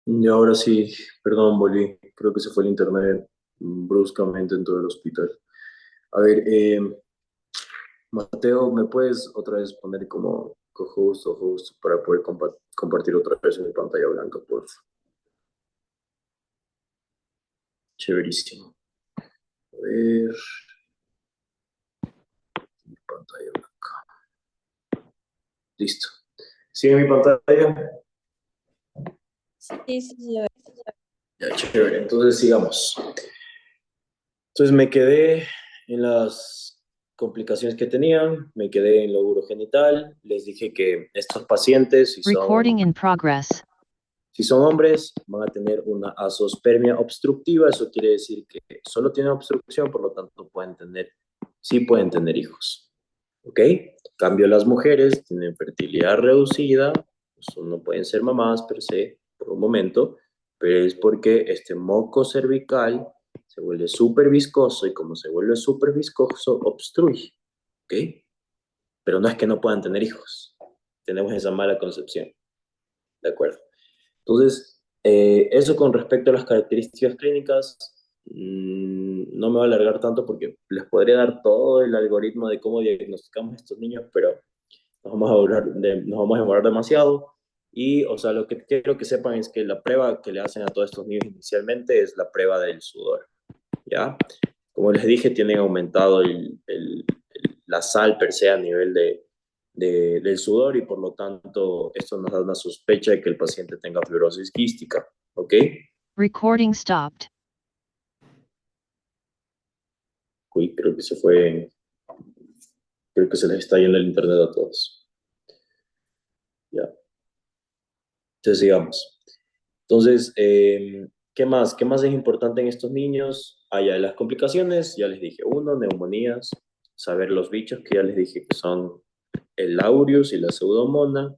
Y ahora sí, perdón, volví. Creo que se fue el internet bruscamente en todo el hospital. A ver, Mateo, ¿me puedes otra vez poner como co-host o host para poder compartir otra vez mi pantalla blanca, por favor? Chéverísimo. A ver, mi pantalla blanca. Listo. ¿Sigue mi pantalla? Sí, sí, sí. Ya, chévere. Entonces sigamos. Entonces me quedé en las complicaciones que tenían, me quedé en lo urogenital, les dije que estos pacientes, Recording in progress. si son hombres, van a tener una azoospermia obstructiva, eso quiere decir que solo tienen obstrucción, por lo tanto sí pueden tener hijos. ¿Ok? Cambio, las mujeres tienen fertilidad reducida, pues no pueden ser mamás per se por un momento, pero es porque este moco cervical se vuelve súper viscoso y como se vuelve súper viscoso, obstruye. ¿Ok? Pero no es que no puedan tener hijos. Tenemos esa mala concepción. ¿De acuerdo? Entonces, eso con respecto a las características clínicas, no me va a alargar tanto porque les podría dar todo el algoritmo de cómo diagnosticamos a estos niños, pero nos vamos a demorar demasiado. Y, o sea, lo que quiero que sepan es que la prueba que le hacen a todos estos niños inicialmente es la prueba del sudor, ¿ya? Como les dije, tienen aumentado la sal per se a nivel del sudor y por lo tanto esto nos da una sospecha de que el paciente tenga fibrosis quística, ¿ok? Recording stopped. Uy, creo que se les está yendo el internet a todos. Ya. Entonces, sigamos. Entonces, ¿qué más? ¿Qué más es importante en estos niños? Ya las complicaciones, ya les dije. Uno, neumonías, saber los bichos que ya les dije que son el aureus y la pseudomonas.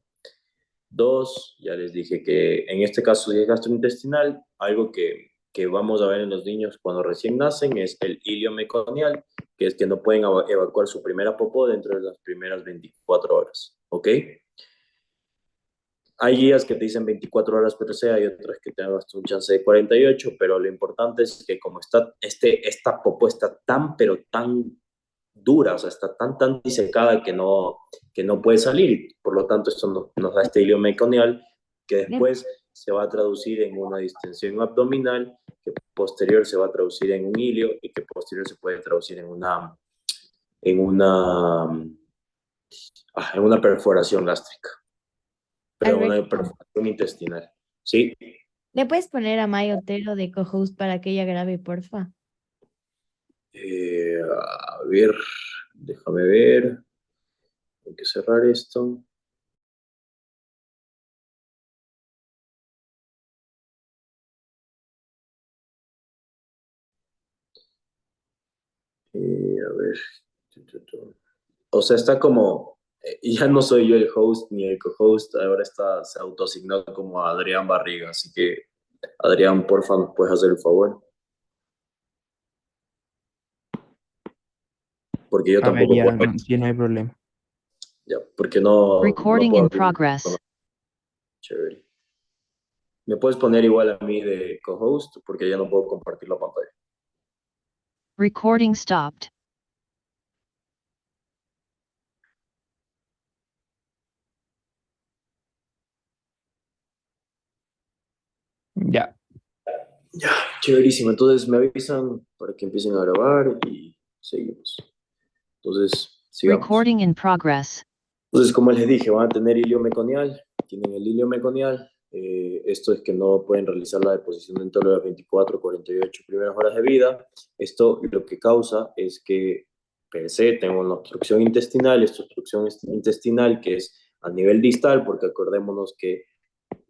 Dos, ya les dije que en este caso si es gastrointestinal, algo que vamos a ver en los niños cuando recién nacen es el hilio meconial, que es que no pueden evacuar su primera popó dentro de las primeras 24 horas, ¿ok? Hay guías que te dicen 24 horas per se, hay otras que te dan hasta un chance de 48, pero lo importante es que como esta popó está tan, pero tan dura, o sea, está tan disecada que no puede salir. Por lo tanto, esto nos da este hilio meconial que después se va a traducir en una distensión abdominal, que posterior se va a traducir en un hilio y que posterior se puede traducir en una perforación gástrica, pero una Alberto, perforación intestinal. ¿Sí? ¿le puedes poner a May Otero de co-host para que ella grabe, porfa? A ver, déjame ver. Hay que cerrar esto. A ver. O sea, está como, ya no soy yo el host ni el co-host, ahora se autoasignó como a Adrián Barriga, así que Adrián, porfa, ¿nos puedes hacer el favor? Porque yo A ver, tampoco ya, puedo, sí, no hay problema. ya, porque no Recording puedo in abrir. progress. Chévere. ¿Me puedes poner igual a mí de co-host? Porque ya no puedo compartir la pantalla. Recording stopped. Ya. Ya, chéverísimo. Entonces me avisan para que empiecen a grabar y seguimos. Entonces, sigamos. Recording in progress. Entonces, como les dije, van a tener hilio meconial, tienen el hilio meconial. Esto es que no pueden realizar la deposición dentro de las 24 o 48 primeras horas de vida. Esto lo que causa es que per se tengan una obstrucción intestinal, esta obstrucción intestinal que es a nivel distal, porque acordémonos que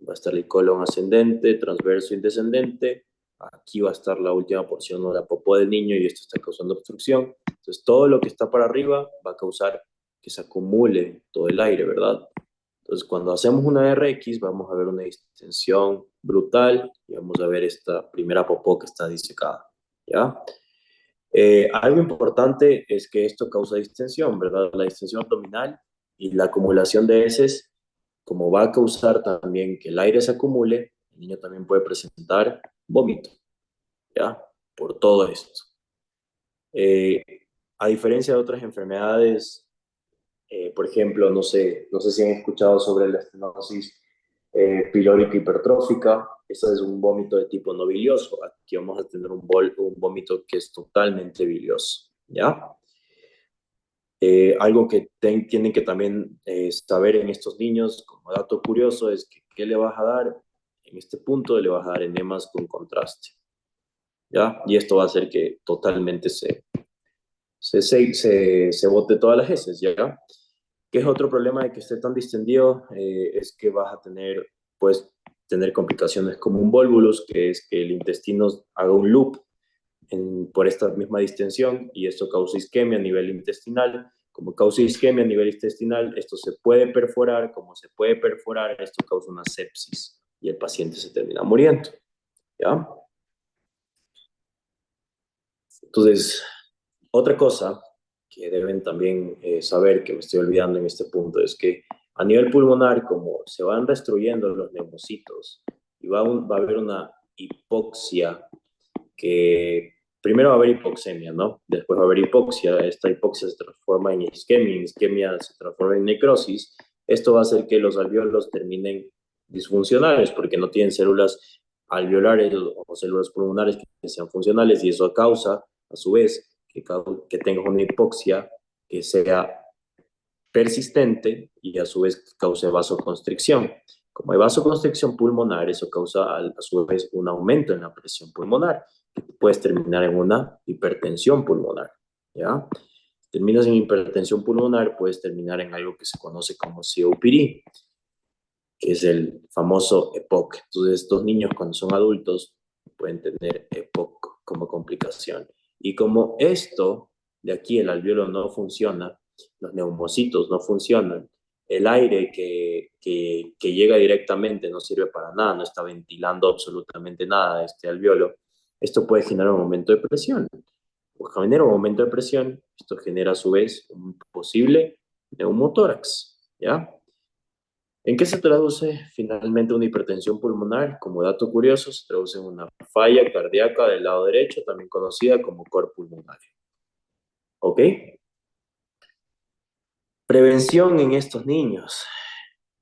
va a estar el colon ascendente, transverso y descendente. Aquí va a estar la última porción de la popó del niño y esto está causando obstrucción. Entonces, todo lo que está para arriba va a causar que se acumule todo el aire, ¿verdad? Entonces, cuando hacemos una RX, vamos a ver una distensión brutal y vamos a ver esta primera popó que está disecada, ¿ya? Algo importante es que esto causa distensión, ¿verdad? La distensión abdominal y la acumulación de heces, como va a causar también que el aire se acumule, el niño también puede presentar vómito, ¿ya? Por todo esto. A diferencia de otras enfermedades, por ejemplo, no sé si han escuchado sobre la estenosis pilórica hipertrófica. Eso es un vómito de tipo no bilioso. Aquí vamos a tener un vómito que es totalmente bilioso, ¿ya? Algo que tienen que también saber en estos niños, como dato curioso, es que ¿qué le vas a dar? En este punto le vas a dar enemas con contraste, ¿ya? Y esto va a hacer que totalmente se bote todas las heces, ¿ya? ¿Qué es otro problema de que esté tan distendido? Es que vas a puedes tener complicaciones como un volvulus, que es que el intestino haga un loop por esta misma distensión, y esto causa isquemia a nivel intestinal. Como causa isquemia a nivel intestinal, esto se puede perforar. Como se puede perforar, esto causa una sepsis y el paciente se termina muriendo, ¿ya? Entonces, otra cosa que deben también saber, que me estoy olvidando en este punto, es que a nivel pulmonar, como se van destruyendo los neumocitos y va a haber una hipoxia, que primero va a haber hipoxemia, ¿no? Después va a haber hipoxia. Esta hipoxia se transforma en isquemia se transforma en necrosis. Esto va a hacer que los alvéolos terminen disfuncionales porque no tienen células alveolares o células pulmonares que sean funcionales, y eso causa, a su vez, que tengas una hipoxia que sea persistente y a su vez cause vasoconstricción. Como hay vasoconstricción pulmonar, eso causa a su vez un aumento en la presión pulmonar. Puedes terminar en una hipertensión pulmonar, ¿ya? Terminas en hipertensión pulmonar, puedes terminar en algo que se conoce como COPD, que es el famoso EPOC. Entonces, estos niños cuando son adultos pueden tener EPOC como complicación. Y como esto de aquí, el alvéolo no funciona, los neumocitos no funcionan, el aire que llega directamente no sirve para nada, no está ventilando absolutamente nada este alvéolo, esto puede generar un aumento de presión. Pues genera un aumento de presión, esto genera a su vez un posible neumotórax, ¿ya? ¿En qué se traduce finalmente una hipertensión pulmonar? Como dato curioso, se traduce en una falla cardíaca del lado derecho, también conocida como cor pulmonario. ¿Ok? Prevención en estos niños.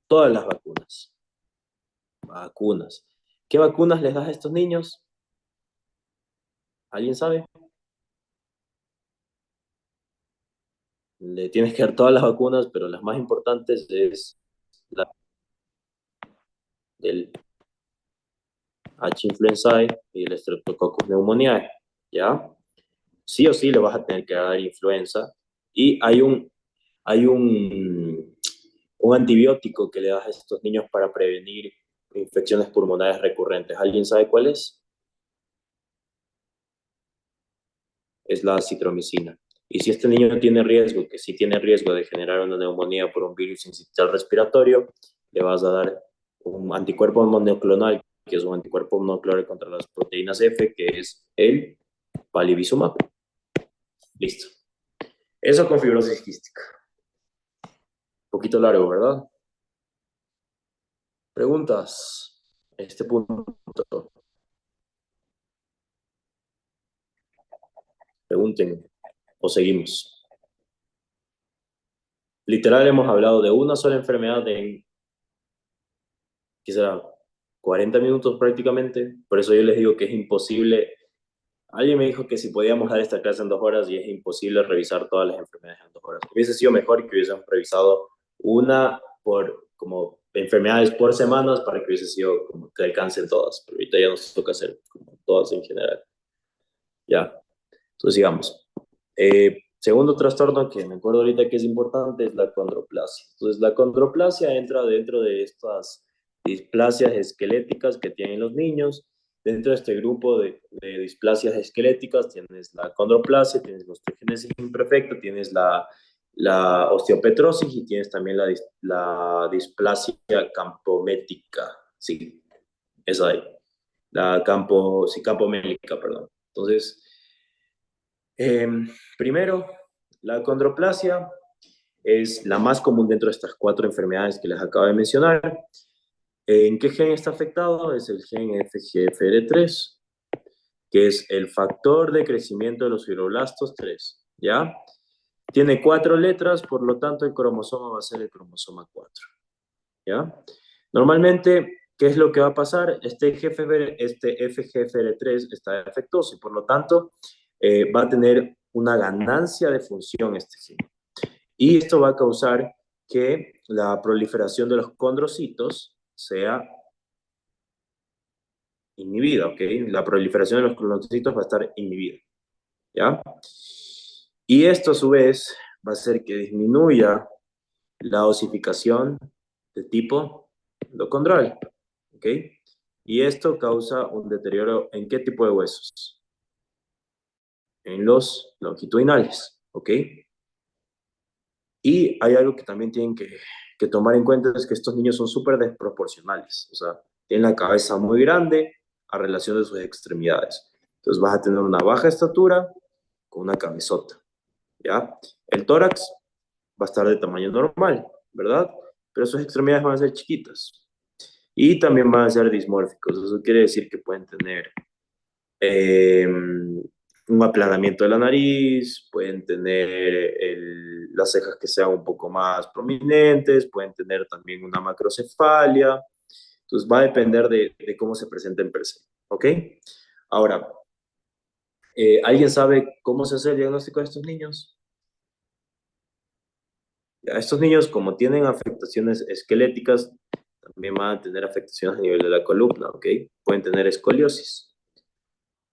Todas las vacunas. Vacunas. ¿Qué vacunas les das a estos niños? ¿Alguien sabe? Le tienes que dar todas las vacunas, pero las más importantes es la del H. influenzae y el Streptococcus pneumoniae, ¿ya? Sí o sí le vas a tener que dar influenza, y hay un antibiótico que le das a estos niños para prevenir infecciones pulmonares recurrentes. ¿Alguien sabe cuál es? Es la acitromicina. Y si este niño tiene riesgo, que sí tiene riesgo de generar una neumonía por un virus incisional respiratorio, le vas a dar un anticuerpo monoclonal, que es un anticuerpo monoclonal contra las proteínas F, que es el palivizumab. Listo. Eso con fibrosis quística. Un poquito largo, ¿verdad? ¿Preguntas en este punto? Pregunten o seguimos. Literal hemos hablado de una sola enfermedad en, ¿qué será? 40 minutos prácticamente. Por eso yo les digo que es imposible. Alguien me dijo que si podíamos dar esta clase en 2 horas, y es imposible revisar todas las enfermedades en 2 horas. Hubiese sido mejor que hubiésemos revisado una como enfermedades por semanas, para que hubiese sido como que alcancen todas. Pero ahorita ya nos toca hacer como todas en general. Ya. Entonces sigamos. Segundo trastorno que me acuerdo ahorita que es importante es la condroplasia. Entonces la condroplasia entra dentro de estas displasias esqueléticas que tienen los niños. Dentro de este grupo de displasias esqueléticas tienes la condroplasia, tienes la osteogénesis imperfecta, tienes la osteopetrosis y tienes también la displasia campométrica. Sí, esa ahí. Campomélica, perdón. Entonces, primero, la acondroplasia es la más común dentro de estas 4 enfermedades que les acabo de mencionar. ¿En qué gen está afectado? Es el gen FGFR3, que es el factor de crecimiento de los fibroblastos 3, ¿ya? Tiene 4 letras, por lo tanto el cromosoma va a ser el cromosoma 4, ¿ya? Normalmente, ¿qué es lo que va a pasar? Este FGFR3 está defectuoso y por lo tanto va a tener una ganancia de función este gen. Y esto va a causar que la proliferación de los condrocitos sea inhibida, ¿ok? La proliferación de los condrocitos va a estar inhibida, ¿ya? Y esto a su vez va a hacer que disminuya la osificación de tipo endocondral, ¿ok? Y esto causa un deterioro ¿en qué tipo de huesos? En los longitudinales, ¿ok? Y hay algo que también tienen que tomar en cuenta, es que estos niños son súper desproporcionales, o sea, tienen la cabeza muy grande a relación de sus extremidades. Entonces vas a tener una baja estatura con una cabezota, ¿ya? El tórax va a estar de tamaño normal, ¿verdad? Pero sus extremidades van a ser chiquitas. Y también van a ser dismórficos. Eso quiere decir que pueden tener un aplanamiento de la nariz, pueden tener las cejas que sean un poco más prominentes, pueden tener también una macrocefalia. Entonces va a depender de cómo se presenten per se, ¿ok? Ahora, ¿alguien sabe cómo se hace el diagnóstico de estos niños? Estos niños, como tienen afectaciones esqueléticas, también van a tener afectaciones a nivel de la columna, ¿ok? Pueden tener escoliosis.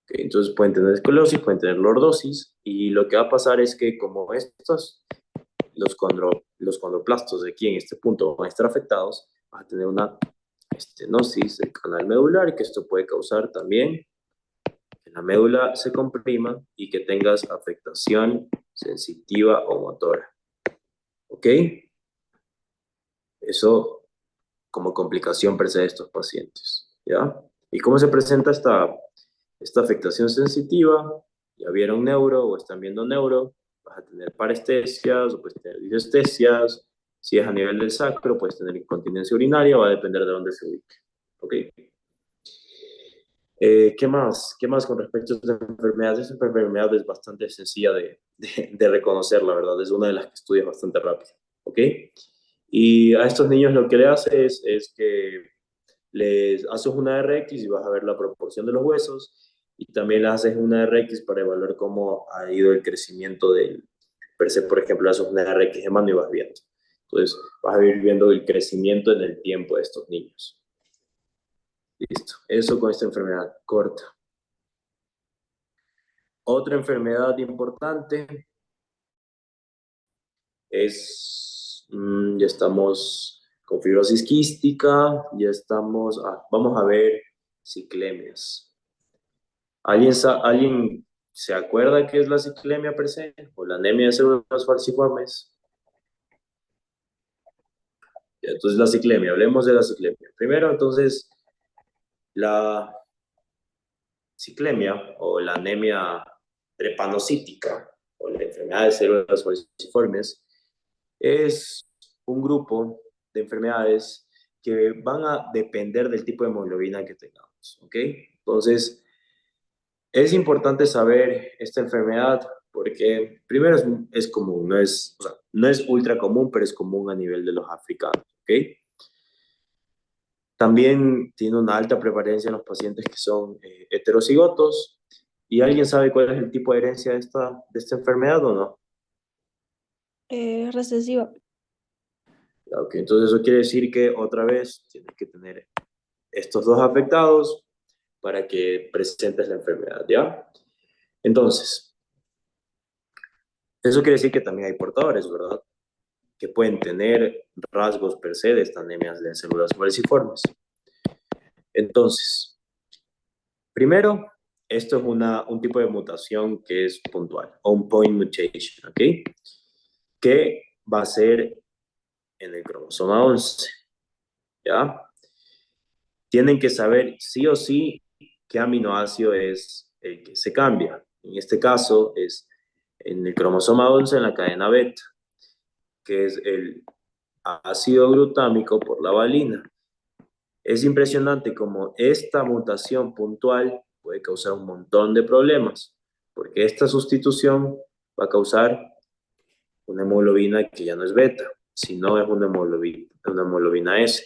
¿Okay? Entonces pueden tener escoliosis, pueden tener lordosis, y lo que va a pasar es que como estos, los condroplastos de aquí en este punto van a estar afectados, van a tener una estenosis del canal medular, que esto puede causar también que la médula se comprima y que tengas afectación sensitiva o motora. ¿Ok? Eso como complicación per se de estos pacientes, ¿ya? ¿Y cómo se presenta esta afectación sensitiva? Ya vieron neuro o están viendo neuro, vas a tener parestesias o puedes tener disestesias. Si es a nivel del sacro, puedes tener incontinencia urinaria, va a depender de dónde se ubique, ¿ok? ¿Qué más? ¿Qué más con respecto a esta enfermedad? Esta enfermedad es bastante sencilla de reconocer, la verdad, es una de las que estudias bastante rápido, ¿ok? Y a estos niños lo que le haces es que les haces una RX y vas a ver la proporción de los huesos, y también le haces una RX para evaluar cómo ha ido el crecimiento del per se. Por ejemplo, haces una RX de mano y vas viendo. Entonces, vas a ir viendo el crecimiento en el tiempo de estos niños. Listo. Eso con esta enfermedad corta. Otra enfermedad importante es, ya estamos con fibrosis quística, ya estamos, vamos a ver ciclemias. ¿Alguien se acuerda qué es la ciclemia per se? ¿O la anemia de células falciformes? Entonces la ciclemia, hablemos de la ciclemia. Primero, entonces, la ciclemia o la anemia trepanocítica o la enfermedad de células falciformes es un grupo de enfermedades que van a depender del tipo de hemoglobina que tengamos, ¿ok? Entonces, es importante saber esta enfermedad porque primero es común, no es, o sea, no es ultra común, pero es común a nivel de los africanos, ¿ok? También tiene una alta prevalencia en los pacientes que son heterocigotos. ¿Y alguien sabe cuál es el tipo de herencia de esta enfermedad o no? Recesiva. Ok, entonces eso quiere decir que otra vez tienes que tener estos dos afectados para que presentes la enfermedad, ¿ya? Entonces, eso quiere decir que también hay portadores, ¿verdad? Que pueden tener rasgos per se de estas anemias de células falciformes. Entonces, primero, esto es un tipo de mutación que es puntual, on point mutation, ¿ok? Que va a ser en el cromosoma 11, ¿ya? Tienen que saber sí o sí qué aminoácido es el que se cambia. En este caso es en el cromosoma 11 en la cadena beta, que es el ácido glutámico por la valina. Es impresionante como esta mutación puntual puede causar un montón de problemas, porque esta sustitución va a causar una hemoglobina que ya no es beta, sino es una hemoglobina S.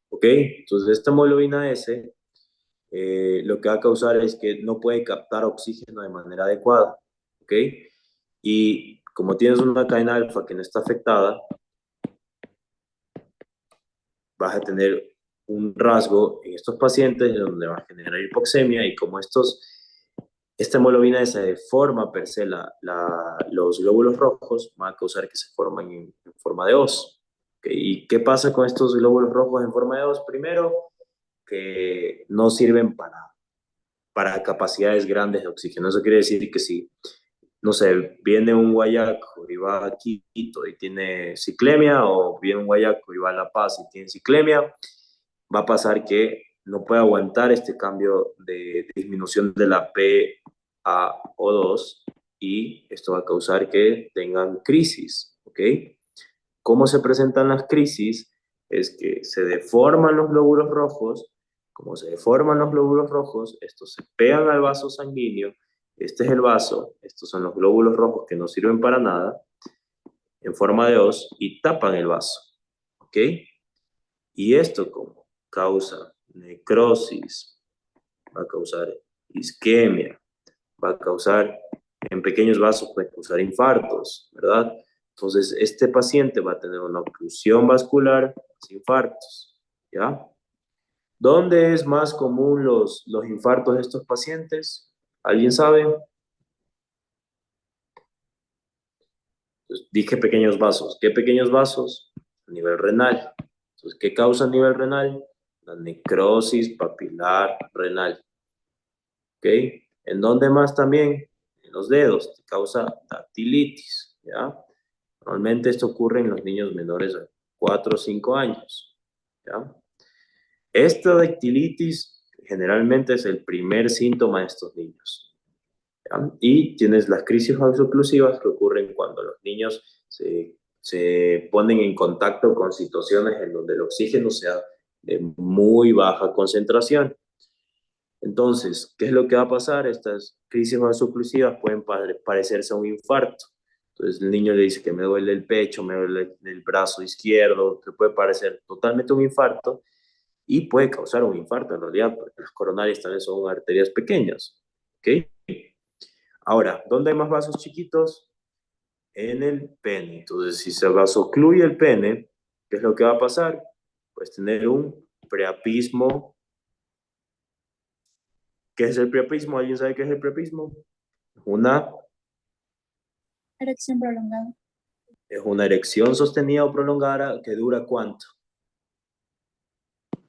¿Ok? Entonces esta hemoglobina S lo que va a causar es que no puede captar oxígeno de manera adecuada. ¿Ok? Y como tienes una cadena alfa que no está afectada, vas a tener un rasgo en estos pacientes donde va a generar hipoxemia y como esta hemoglobina se deforma per se los glóbulos rojos, va a causar que se formen en forma de os. ¿Okay? ¿Y qué pasa con estos glóbulos rojos en forma de os? Primero, que no sirven para capacidades grandes de oxígeno. Eso quiere decir que si, no sé, viene un guayaco y va a Quito y tiene ciclemia, o viene un guayaco y va a La Paz y tiene ciclemia, va a pasar que no puede aguantar este cambio de disminución de la P a O2 y esto va a causar que tengan crisis, ¿ok? ¿Cómo se presentan las crisis? Es que se deforman los glóbulos rojos. Como se deforman los glóbulos rojos, estos se pegan al vaso sanguíneo. Este es el vaso, estos son los glóbulos rojos que no sirven para nada, en forma de os, y tapan el vaso, ¿ok? Y esto como causa necrosis, va a causar isquemia, va a causar, en pequeños vasos puede causar infartos, ¿verdad? Entonces, este paciente va a tener una oclusión vascular, infartos, ¿ya? ¿Dónde es más común los infartos de estos pacientes? ¿Alguien sabe? Entonces, dije pequeños vasos. ¿Qué pequeños vasos? A nivel renal. Entonces, ¿qué causa a nivel renal? La necrosis papilar renal. ¿Ok? ¿En dónde más también? En los dedos. Te causa dactilitis, ¿ya? Normalmente esto ocurre en los niños menores de 4 o 5 años, ¿ya? Esta dactilitis generalmente es el primer síntoma de estos niños, ¿ya? Y tienes las crisis vasooclusivas que ocurren cuando los niños se ponen en contacto con situaciones en donde el oxígeno sea de muy baja concentración. Entonces, ¿qué es lo que va a pasar? Estas crisis vasooclusivas pueden parecerse a un infarto. Entonces, el niño le dice que me duele el pecho, me duele el brazo izquierdo, que puede parecer totalmente un infarto y puede causar un infarto en realidad, porque las coronarias también son arterias pequeñas. ¿Ok? Ahora, ¿dónde hay más vasos chiquitos? En el pene. Entonces, si se vasocluye el pene, ¿qué es lo que va a pasar? Pues tener un priapismo. ¿Qué es el priapismo? ¿Alguien sabe qué es el priapismo? Una Erección prolongada. Es una erección sostenida o prolongada que dura ¿cuánto?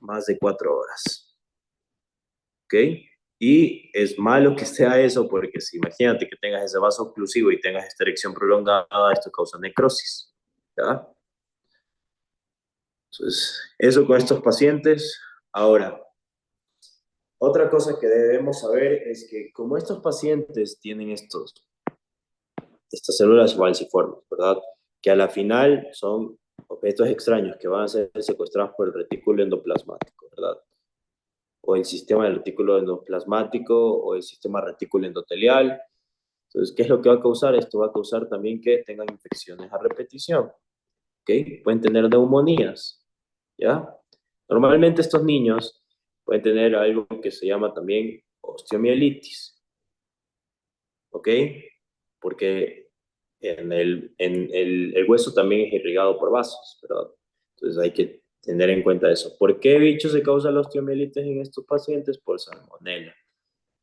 Más de 4 horas. ¿Ok? Y es malo que sea eso porque si imagínate que tengas ese vaso oclusivo y tengas esta erección prolongada, esto causa necrosis. ¿Ya? Entonces, eso con estos pacientes. Ahora, otra cosa que debemos saber es que como estos pacientes tienen estas células falciformes, ¿verdad? Que a la final son objetos extraños que van a ser secuestrados por el retículo endoplasmático, ¿verdad? O el sistema del retículo endoplasmático o el sistema retículo endotelial. Entonces, ¿qué es lo que va a causar? Esto va a causar también que tengan infecciones a repetición, ¿ok? Pueden tener neumonías, ¿ya? Normalmente estos niños pueden tener algo que se llama también osteomielitis, ¿ok? Porque el hueso también es irrigado por vasos, ¿verdad? Entonces hay que tener en cuenta eso. ¿Por qué bicho se causa la osteomielitis en estos pacientes? Por salmonela.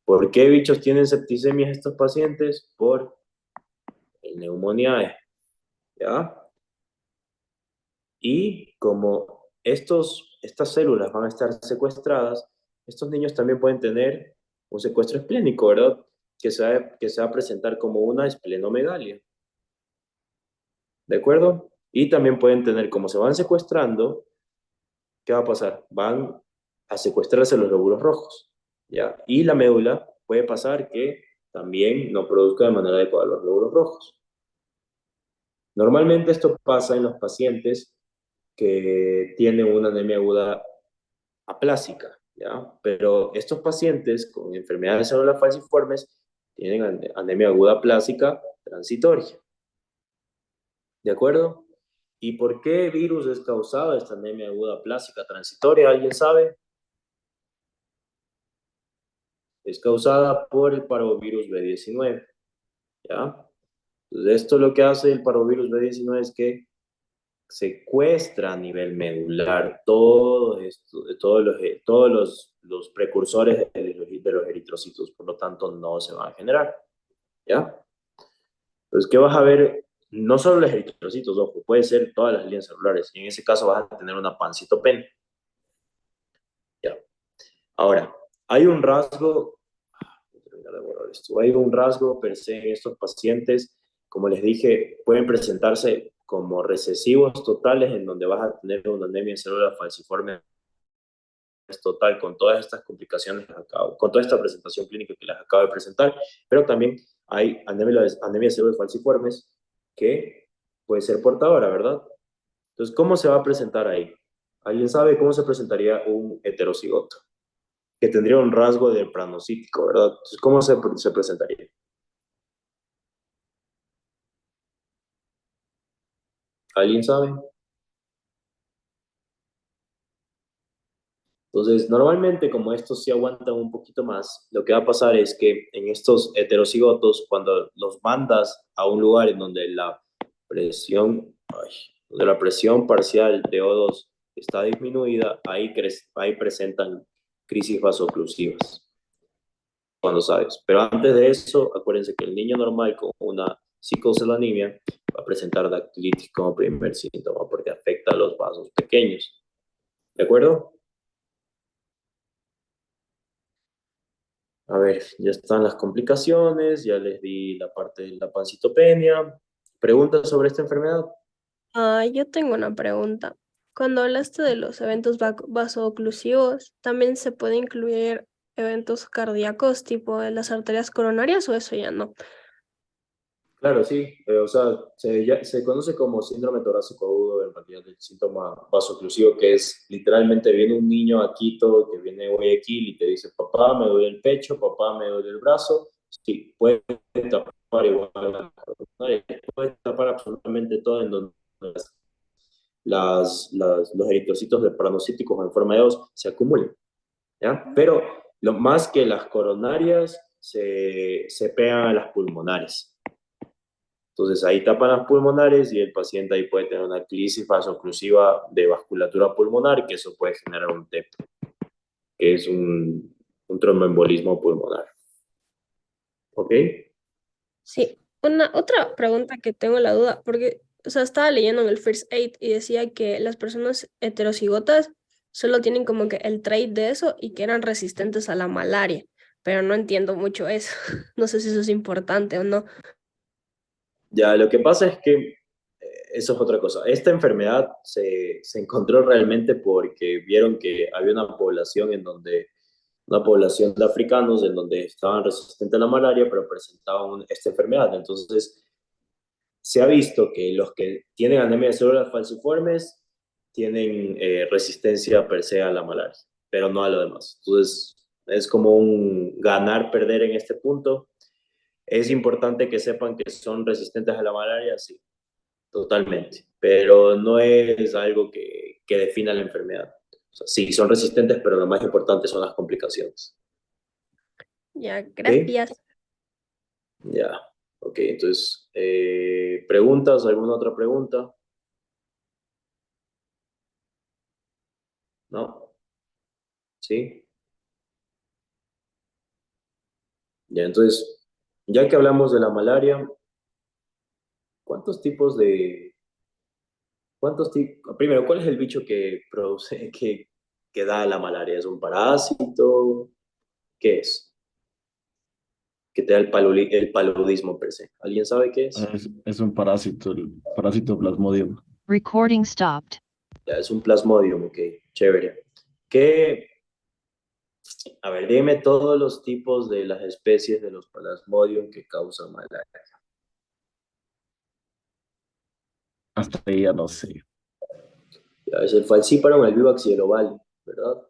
¿Por qué bichos tienen septicemia estos pacientes? Por el neumoniae, ¿ya? Y como estas células van a estar secuestradas, estos niños también pueden tener un secuestro esplénico, ¿verdad? Que se va a presentar como una esplenomegalia. ¿De acuerdo? Y también pueden tener, como se van secuestrando, ¿qué va a pasar? Van a secuestrarse los glóbulos rojos, ¿ya? Y la médula puede pasar que también no produzca de manera adecuada los glóbulos rojos. Normalmente esto pasa en los pacientes que tienen una anemia aguda aplásica, ¿ya? Pero estos pacientes con enfermedades de células falciformes tienen anemia aguda aplásica transitoria, ¿de acuerdo? ¿Y por qué virus es causado esta anemia aguda aplásica transitoria? ¿Alguien sabe? Es causada por el parvovirus B19, ¿ya? Entonces, esto lo que hace el parvovirus B19 es que secuestra a nivel medular todos los precursores de los eritrocitos, por lo tanto no se van a generar, ¿ya? Entonces, ¿qué vas a ver? No solo los eritrocitos, ojo, puede ser todas las líneas celulares, y en ese caso vas a tener una pancitopenia, ¿ya? Ahora, hay un rasgo, voy a terminar de borrar esto, hay un rasgo per se en estos pacientes, como les dije, pueden presentarse como recesivos totales, en donde vas a tener una anemia en células falciformes total, con todas estas complicaciones que con toda esta presentación clínica que les acabo de presentar, pero también hay anemia de células falciformes que puede ser portadora, ¿verdad? Entonces, ¿cómo se va a presentar ahí? ¿Alguien sabe cómo se presentaría un heterocigoto? Que tendría un rasgo de pranocítico, ¿verdad? Entonces, ¿cómo se presentaría? ¿Alguien sabe? Entonces, normalmente, como estos sí aguantan un poquito más, lo que va a pasar es que en estos heterocigotos, cuando los mandas a un lugar en donde donde la presión parcial de O2 está disminuida, ahí presentan crisis vasoclusivas, cuando sabes. Pero antes de eso, acuérdense que el niño normal con una sickle-cell-anemia va a presentar dactilitis como primer síntoma porque afecta a los vasos pequeños. ¿De acuerdo? A ver, ya están las complicaciones, ya les di la parte de la pancitopenia. ¿Preguntas sobre esta enfermedad? Yo tengo una pregunta. Cuando hablaste de los eventos vasoclusivos, ¿también se puede incluir eventos cardíacos tipo de las arterias coronarias o eso ya no? Claro, sí. O sea, se conoce como síndrome torácico agudo en realidad el síntoma vasoclusivo, que es literalmente viene un niño a Quito, que viene de Guayaquil y te dice, papá, me duele el pecho, papá, me duele el brazo. Sí, puede tapar igual la coronaria, puede tapar absolutamente todo en donde los eritrocitos de pranocíticos en forma de os se acumulan, ¿ya? Pero lo más que las coronarias se pegan a las pulmonares. Entonces ahí tapan las pulmonares y el paciente ahí puede tener una crisis vasoclusiva de vasculatura pulmonar, que eso puede generar un TEP, que es un tromboembolismo pulmonar. ¿Ok? Sí, otra pregunta que tengo la duda, porque, o sea, estaba leyendo en el First Aid y decía que las personas heterocigotas solo tienen como que el trait de eso y que eran resistentes a la malaria, pero no entiendo mucho eso. No sé si eso es importante o no. Ya, lo que pasa es que eso es otra cosa. Esta enfermedad se encontró realmente porque vieron que había una población de africanos en donde estaban resistentes a la malaria, pero presentaban esta enfermedad. Entonces, se ha visto que los que tienen anemia de células falciformes tienen resistencia per se a la malaria, pero no a lo demás. Entonces, es como un ganar-perder en este punto. Es importante que sepan que son resistentes a la malaria, sí, totalmente, pero no es algo que defina la enfermedad. O sea, sí, son resistentes, pero lo más importante son las complicaciones. Ya, ¿Ok? gracias. Ya, ok, entonces, ¿preguntas? ¿Alguna otra pregunta? ¿No? ¿Sí? Ya, entonces, ya que hablamos de la malaria, ¿cuántos tipos de... Primero, ¿cuál es el bicho que produce, que da la malaria? ¿Es un parásito? ¿Qué es? Que te da el paludismo per se. ¿Alguien sabe qué es? Es un parásito, el parásito Plasmodium. Recording stopped. Ya, es un plasmodium, ok, chévere. ¿Qué? A ver, dime todos los tipos de las especies de los plasmodium que causan malaria. Hasta ahí ya no sé. Ya, es el falciparum, el vivax y el ovali, ¿verdad?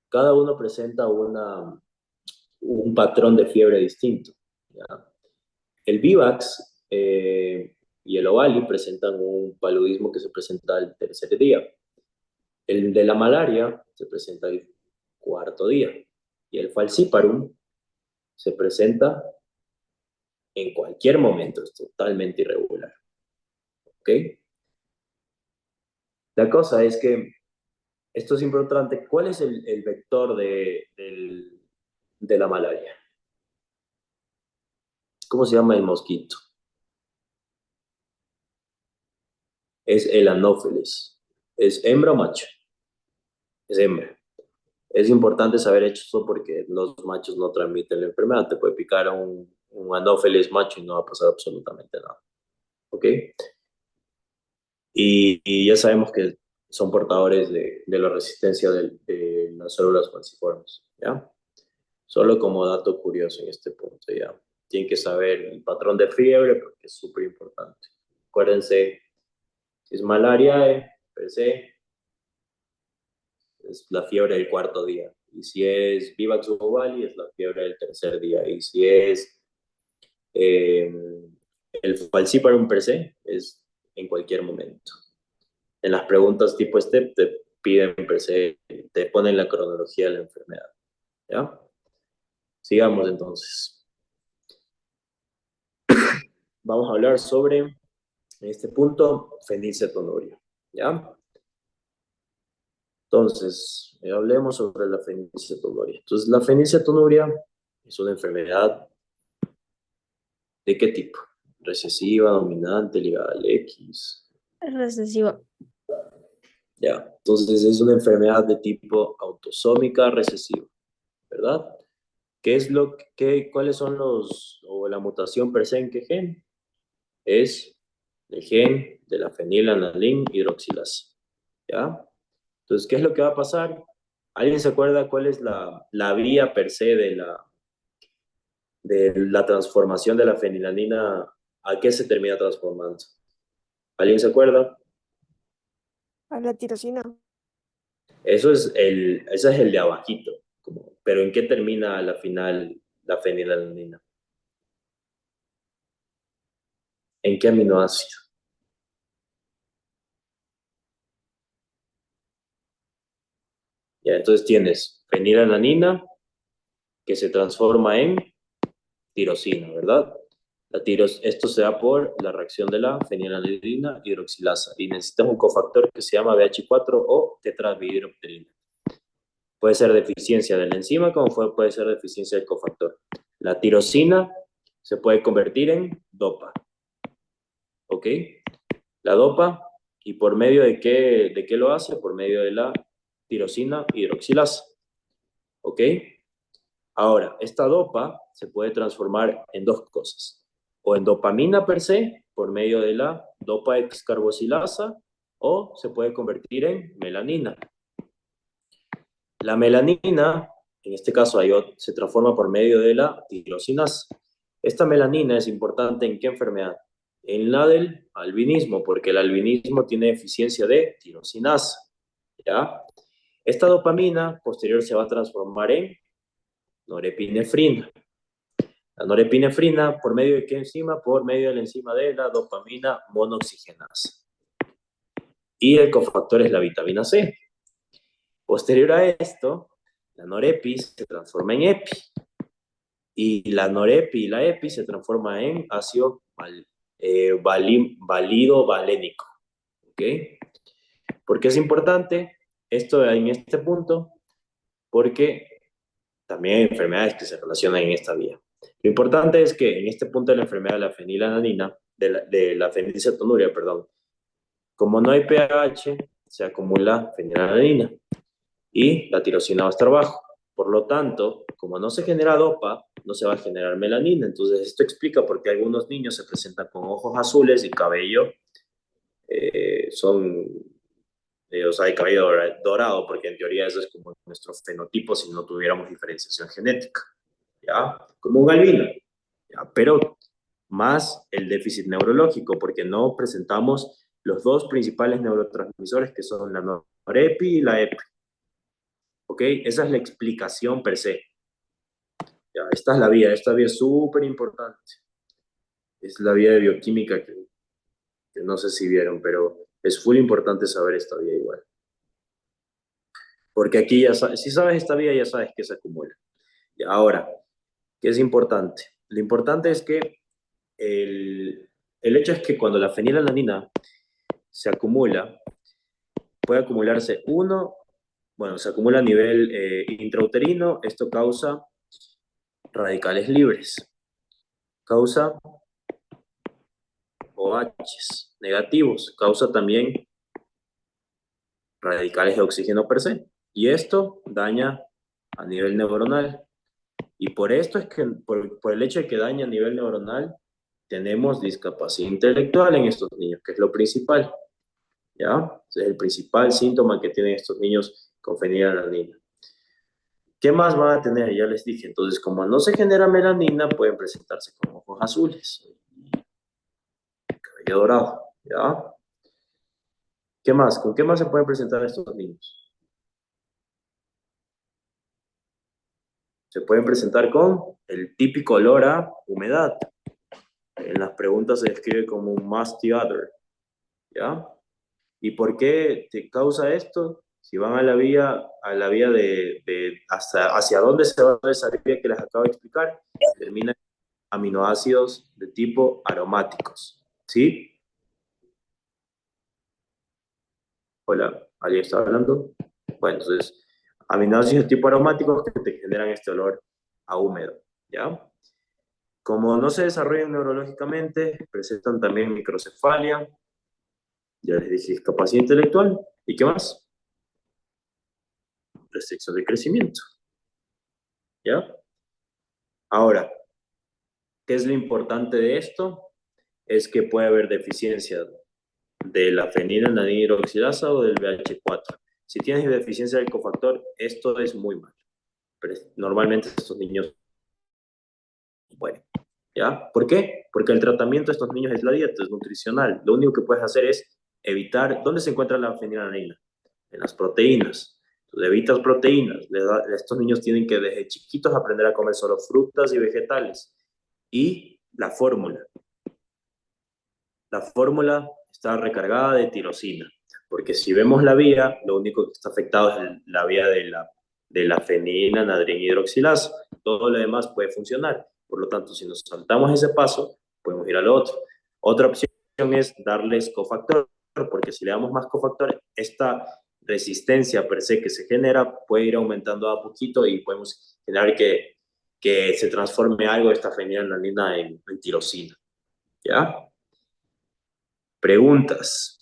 Cada uno presenta un patrón de fiebre distinto. ¿Ya? El vivax y el ovali presentan un paludismo que se presenta al tercer día. El de la malaria se presenta al cuarto día. Y el falciparum se presenta en cualquier momento, es totalmente irregular. ¿Ok? La cosa es que esto es importante. ¿Cuál es el vector de la malaria? ¿Cómo se llama el mosquito? Es el anófeles. ¿Es hembra o macho? Es hembra. Es importante saber eso porque los machos no transmiten la enfermedad. Te puede picar un anófeles macho y no va a pasar absolutamente nada. ¿Ok? Y ya sabemos que son portadores de la resistencia de las células falciformes. ¿Ya? Solo como dato curioso en este punto, ¿ya? Tienen que saber el patrón de fiebre porque es súper importante. Acuérdense, si es malaria, per se, es la fiebre del cuarto día. Y si es vivax o ovali, es la fiebre del tercer día. Y si es eh, el falciparum per se, es en cualquier momento. En las preguntas tipo STEP te piden per se, te ponen la cronología de la enfermedad. ¿Ya? Sigamos entonces. Vamos a hablar sobre, en este punto, fenilcetonuria. ¿Ya? Entonces, hablemos sobre la fenilcetonuria. Entonces, la fenilcetonuria es una enfermedad ¿de qué tipo? Recesiva, dominante, ligada al X. Recesiva. Ya, entonces es una enfermedad de tipo autosómica recesiva, ¿verdad? ¿Cuáles son o la mutación per se en qué gen? Es el gen de la fenilalanina hidroxilasa, ¿ya? Entonces, ¿qué es lo que va a pasar? ¿Alguien se acuerda cuál es la vía per se de la transformación de la fenilanina? ¿A qué se termina transformando? ¿Alguien se acuerda? A la tirosina. Ese es el de abajito. Pero ¿en qué termina a la final la fenilalanina? ¿En qué aminoácido? Ya, entonces tienes fenilalanina que se transforma en tirosina, ¿verdad? Esto se da por la reacción de la fenilalanina hidroxilasa y necesitas un cofactor que se llama BH4 o tetrahidrobiopterina. Puede ser deficiencia de la enzima como puede ser deficiencia del cofactor. La tirosina se puede convertir en dopa. ¿Ok? La dopa, ¿y por medio de qué lo hace? Por medio de la tirosina hidroxilasa. ¿Ok? Ahora, esta dopa se puede transformar en dos cosas. O en dopamina per se, por medio de la dopa excarboxilasa, o se puede convertir en melanina. La melanina, en este caso se transforma por medio de la tirosinasa. Esta melanina es importante ¿en qué enfermedad? En la del albinismo, porque el albinismo tiene deficiencia de tirosinasa. ¿Ya? Esta dopamina posterior se va a transformar en norepinefrina. La norepinefrina, ¿por medio de qué enzima? Por medio de la enzima de la dopamina monoxigenasa. Y el cofactor es la vitamina C. Posterior a esto, la norepi se transforma en epi. Y la norepi y la epi se transforma en ácido válido-valénico. ¿Ok? ¿Por qué es importante esto en este punto? Porque también hay enfermedades que se relacionan en esta vía. Lo importante es que en este punto de la enfermedad de la fenilalanina, de la fenilcetonuria, perdón, como no hay pH, se acumula fenilalanina y la tirosina va a estar bajo. Por lo tanto, como no se genera dopa, no se va a generar melanina. Entonces, esto explica por qué algunos niños se presentan con ojos azules y cabello o sea, hay cabello dorado, porque en teoría eso es como nuestro fenotipo si no tuviéramos diferenciación genética, ¿ya? Como un albino, ¿ya? Pero más el déficit neurológico, porque no presentamos los dos principales neurotransmisores que son la norepi y la epi. ¿Ok? Esa es la explicación per se. Ya, esta es la vía, esta vía es súper importante. Es la vía de bioquímica que no sé si vieron, pero es muy importante saber esta vía igual. Porque aquí ya sabes, si sabes esta vía, ya sabes que se acumula. Y ahora, ¿qué es importante? Lo importante es que el hecho es que cuando la fenilalanina se acumula, puede acumularse se acumula a nivel intrauterino, esto causa radicales libres, causa OHs negativos, causa también radicales de oxígeno per se, y esto daña a nivel neuronal. Y por esto es que, por el hecho de que daña a nivel neuronal, tenemos discapacidad intelectual en estos niños, que es lo principal, ¿ya? Es el principal síntoma que tienen estos niños con fenilalanina. ¿Qué más van a tener? Ya les dije, entonces, como no se genera melanina, pueden presentarse con ojos azules, cabello dorado, ¿ya? ¿Qué más? ¿Con qué más se pueden presentar estos niños? Se pueden presentar con el típico olor a humedad. En las preguntas se describe como un musty odor, ¿ya? ¿Y por qué te causa esto? Si van a la vía hacia dónde se va esa vía que les acabo de explicar, termina en aminoácidos de tipo aromáticos, ¿sí? Hola, ¿alguien está hablando? Bueno, entonces, aminoácidos de tipo aromáticos que te generan este olor a húmedo, ¿ya? Como no se desarrollan neurológicamente, presentan también microcefalia, ya les dije discapacidad intelectual, ¿y qué más? Restricción de crecimiento, ¿ya? Ahora, ¿qué es lo importante de esto? Es que puede haber deficiencia de la fenilalanina hidroxilasa o del BH4. Si tienes deficiencia del cofactor, esto es muy malo. Pero normalmente estos niños mueren, ¿ya? ¿Por qué? Porque el tratamiento de estos niños es la dieta, es nutricional. Lo único que puedes hacer es evitar, ¿dónde se encuentra la fenilalanina? En las proteínas. Entonces, evitas proteínas. Estos niños tienen que desde chiquitos aprender a comer solo frutas y vegetales. Y la fórmula. La fórmula está recargada de tirosina, porque si vemos la vía, lo único que está afectado es la vía de la fenilanadrina hidroxilasa. Todo lo demás puede funcionar. Por lo tanto, si nos saltamos ese paso, podemos ir al otro. Otra opción es darles cofactor, porque si le damos más cofactor, esta resistencia per se que se genera puede ir aumentando a poquito y podemos generar que se transforme algo de esta fenilalanina en tirosina. ¿Ya? Preguntas.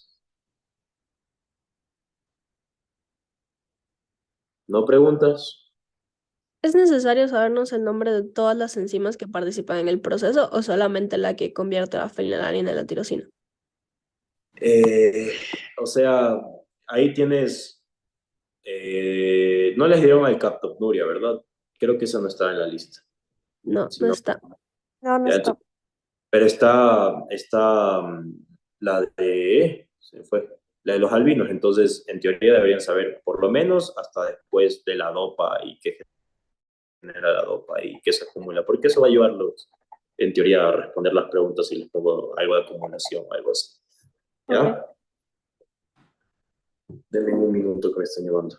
¿No preguntas? ¿Es necesario sabernos el nombre de todas las enzimas que participan en el proceso o solamente la que convierte la fenilalanina en la tirosina? Eh, o sea, ahí tienes... no les dieron al captopnuria, ¿verdad? Creo que eso no está en la lista. No, Si no no, está. No, no ya, está. pero está la se fue, la de los albinos, entonces en teoría deberían saber por lo menos hasta después de la dopa y qué genera la dopa y qué se acumula, porque eso va a ayudarlos en teoría a responder las preguntas si les pongo algo de acumulación o algo así. ¿Ya? Ok. Denme un minuto que me están llevando.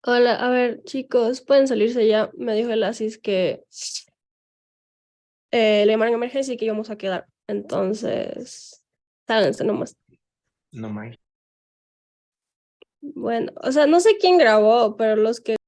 Hola, a ver, chicos, pueden salirse ya. Me dijo el Asis que le llamaron a emergencia y que íbamos a quedar. Entonces, sálganse nomás. No más. Bueno, o sea, no sé quién grabó, pero los que